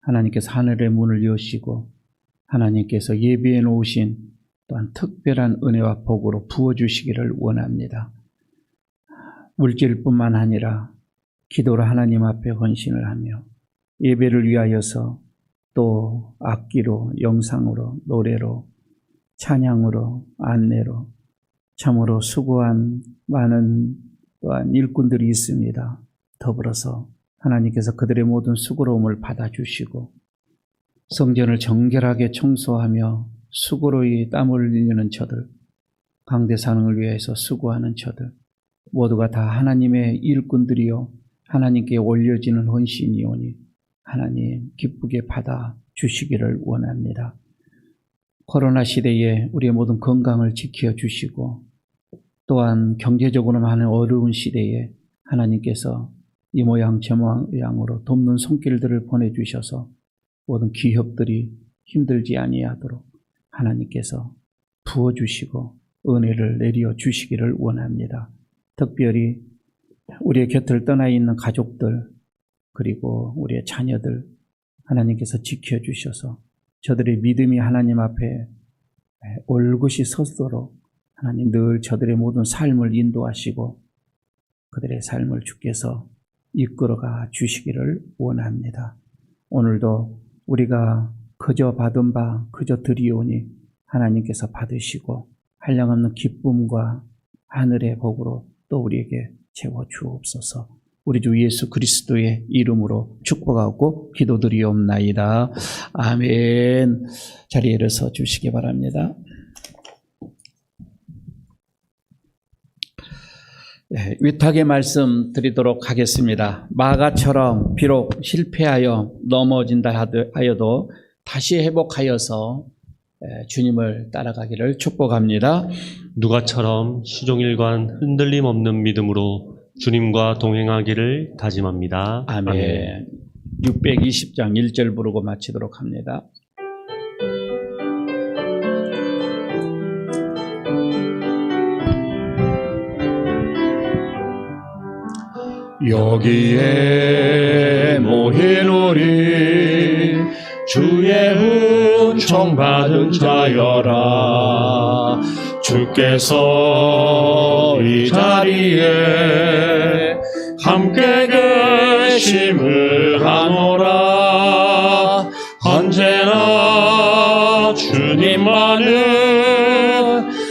하나님께서 하늘의 문을 여시고 하나님께서 예비해 놓으신 또한 특별한 은혜와 복으로 부어주시기를 원합니다. 물질뿐만 아니라 기도로 하나님 앞에 헌신을 하며 예배를 위하여서 또 악기로, 영상으로, 노래로, 찬양으로, 안내로 참으로 수고한 많은 또한 일꾼들이 있습니다. 더불어서 하나님께서 그들의 모든 수고로움을 받아주시고 성전을 정결하게 청소하며 수고로이 땀을 흘리는 저들, 강대상을 위해서 수고하는 저들 모두가 다 하나님의 일꾼들이요 하나님께 올려지는 헌신이오니 하나님 기쁘게 받아주시기를 원합니다. 코로나 시대에 우리의 모든 건강을 지켜주시고 또한 경제적으로 많은 어려운 시대에 하나님께서 이 모양 저 모양으로 돕는 손길들을 보내주셔서 모든 기업들이 힘들지 아니하도록 하나님께서 부어주시고 은혜를 내려 주시기를 원합니다. 특별히 우리의 곁을 떠나 있는 가족들 그리고 우리의 자녀들 하나님께서 지켜주셔서 저들의 믿음이 하나님 앞에 올곧이 서도록 하나님 늘 저들의 모든 삶을 인도하시고 그들의 삶을 주께서 이끌어가 주시기를 원합니다. 오늘도 우리가 그저 받은 바 그저 드리오니 하나님께서 받으시고 한량없는 기쁨과 하늘의 복으로 또 우리에게 채워 주옵소서. 우리 주 예수 그리스도의 이름으로 축복하고 기도드리옵나이다. 아멘. 자리에 일어서 주시기 바랍니다. 위탁의 말씀 드리도록 하겠습니다. 마가처럼 비록 실패하여 넘어진다 하여도 다시 회복하여서 주님을 따라가기를 축복합니다. 누가처럼 시종일관 흔들림 없는 믿음으로 주님과 동행하기를 다짐합니다. 아멘. 620장 1절 부르고 마치도록 합니다. 여기에 모인 우리 주의 은총 받은 자여라. 주께서 이 자리에 함께 계심을 하노라. 언제나 주님만을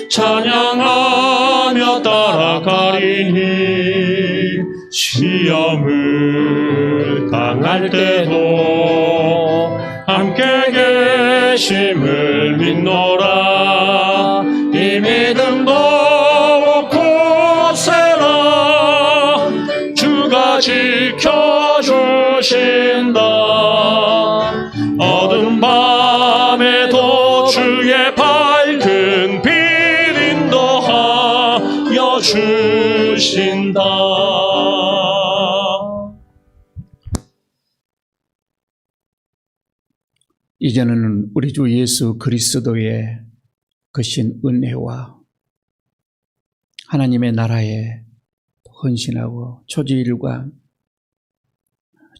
찬양하며 따라가리니 시험을 당할 때도 함께 계심을 믿노라. 이 믿음 더욱 굳세라. 주가 지켜주신다. 어두운 밤에도 주의 밝은 빛 인도하여 주신다. 이제는 우리 주 예수 그리스도의 크신 은혜와 하나님의 나라에 헌신하고 초지일관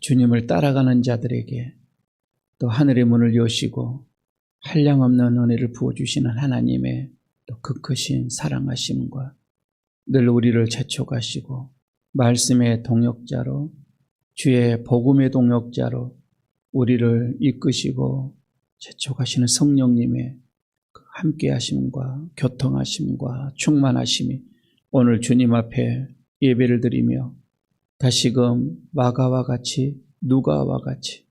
주님을 따라가는 자들에게 또 하늘의 문을 여시고 한량없는 은혜를 부어주시는 하나님의 또 그 크신 사랑하심과 늘 우리를 재촉하시고 말씀의 동역자로 주의 복음의 동역자로 우리를 이끄시고 재촉하시는 성령님의 함께하심과 교통하심과 충만하심이 오늘 주님 앞에 예배를 드리며 다시금 마가와 같이 누가와 같이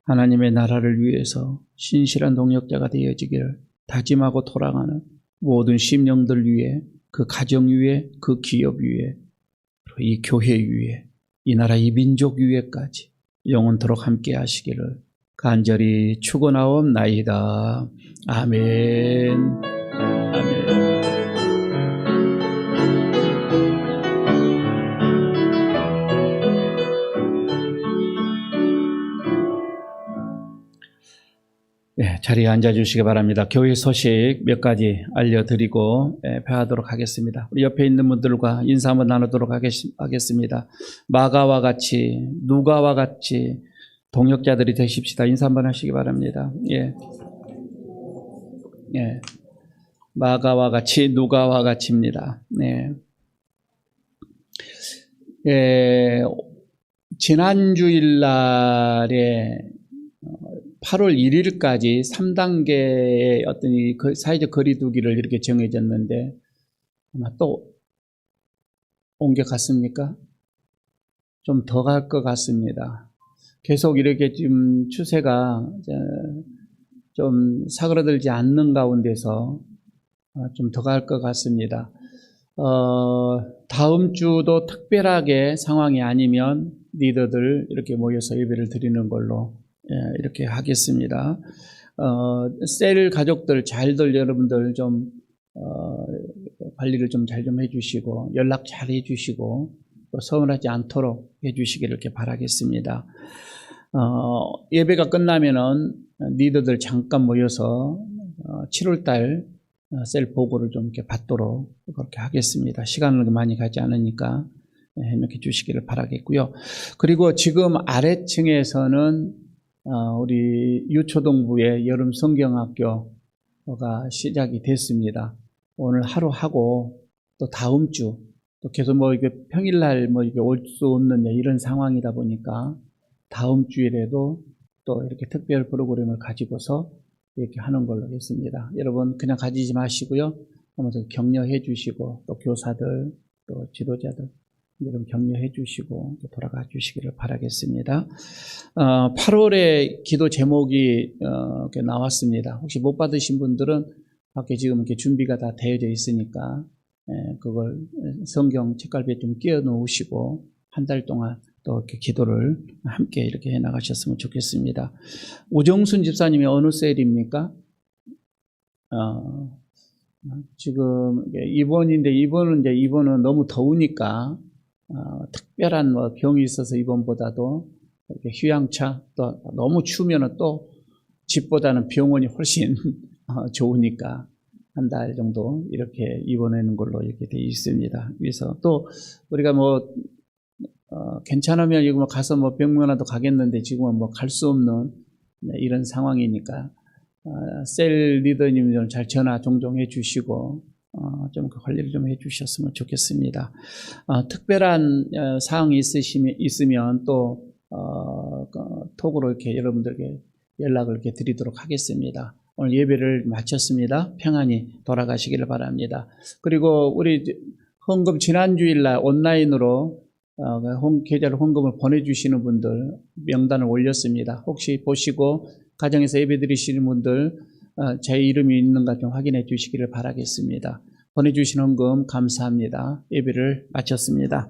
하나님의 나라를 위해서 신실한 동역자가 되어지기를 다짐하고 돌아가는 모든 심령들 위에 그 가정 위에 그 기업 위에 이 교회 위에 이 나라 이 민족 위에까지 영원토록 함께 하시기를 간절히 축원하옵나이다. 아멘. 아멘. 네, 자리에 앉아주시기 바랍니다. 교회 소식 몇 가지 알려드리고 배하도록 하겠습니다. 우리 옆에 있는 분들과 인사 한번 나누도록 하겠습니다. 마가와 같이 누가와 같이 동역자들이 되십시다. 인사 한번 하시기 바랍니다. 예. 예. 마가와 같이 누가와 같이입니다. 네. 지난 주일날에 8월 1일까지 3단계의 어떤 이 사회적 거리두기를 이렇게 정해졌는데 아마 또 옮겨갔습니까? 좀 더 갈 것 같습니다. 계속 이렇게 지금 추세가 좀 사그라들지 않는 가운데서 좀 더 갈 것 같습니다. 다음 주도 특별하게 상황이 아니면 리더들 이렇게 모여서 예배를 드리는 걸로 이렇게 하겠습니다. 셀 가족들 잘들 여러분들 좀 관리를 좀 잘 좀 해주시고 연락 잘 해주시고 또 서운하지 않도록 해주시기를 이렇게 바라겠습니다. 예배가 끝나면은 리더들 잠깐 모여서 7월달 셀 보고를 좀 이렇게 받도록 그렇게 하겠습니다. 시간을 많이 가지 않으니까 해명해 주시기를 바라겠고요. 그리고 지금 아래층에서는 우리 유초동부의 여름 성경학교가 시작이 됐습니다. 오늘 하루 하고 또 다음 주 또 계속 뭐 이게 평일날 뭐 이게 올 수 없는 이런 상황이다 보니까 다음 주일에도 또 이렇게 특별 프로그램을 가지고서 이렇게 하는 걸로 했습니다. 여러분 그냥 가지지 마시고요. 한번 격려해 주시고 또 교사들 또 지도자들 여러분 격려해 주시고 돌아가 주시기를 바라겠습니다. 8월에 기도 제목이 나왔습니다. 혹시 못 받으신 분들은 밖에 지금 이렇게 준비가 다 되어져 있으니까 그걸 성경 책갈피에 좀 끼워 놓으시고 한 달 동안 또 이렇게 기도를 함께 이렇게 해 나가셨으면 좋겠습니다. 오정순 집사님이 어느 셀입니까? 지금 2번인데 2번은 너무 더우니까 특별한 뭐 병이 있어서 2번보다도 이렇게 휴양차 또 너무 추우면은 또 집보다는 병원이 훨씬 좋으니까 한 달 정도 이렇게 입원하는 걸로 이렇게 되어 있습니다. 그래서 또 우리가 뭐 괜찮으면 이거 뭐 가서 뭐 병문안도 가겠는데 지금은 뭐 갈 수 없는 이런 상황이니까 셀 리더님 좀 잘 전화 종종 해주시고 좀 관리를 좀 해주셨으면 좋겠습니다. 특별한 사항이 있으면 또 톡으로 이렇게 여러분들에게 연락을 이렇게 드리도록 하겠습니다. 오늘 예배를 마쳤습니다. 평안히 돌아가시기를 바랍니다. 그리고 우리 헌금 지난주일날 온라인으로 계좌로 헌금을 보내주시는 분들 명단을 올렸습니다. 혹시 보시고 가정에서 예배 드리시는 분들 제 이름이 있는가 좀 확인해 주시기를 바라겠습니다. 보내주신 헌금 감사합니다. 예배를 마쳤습니다.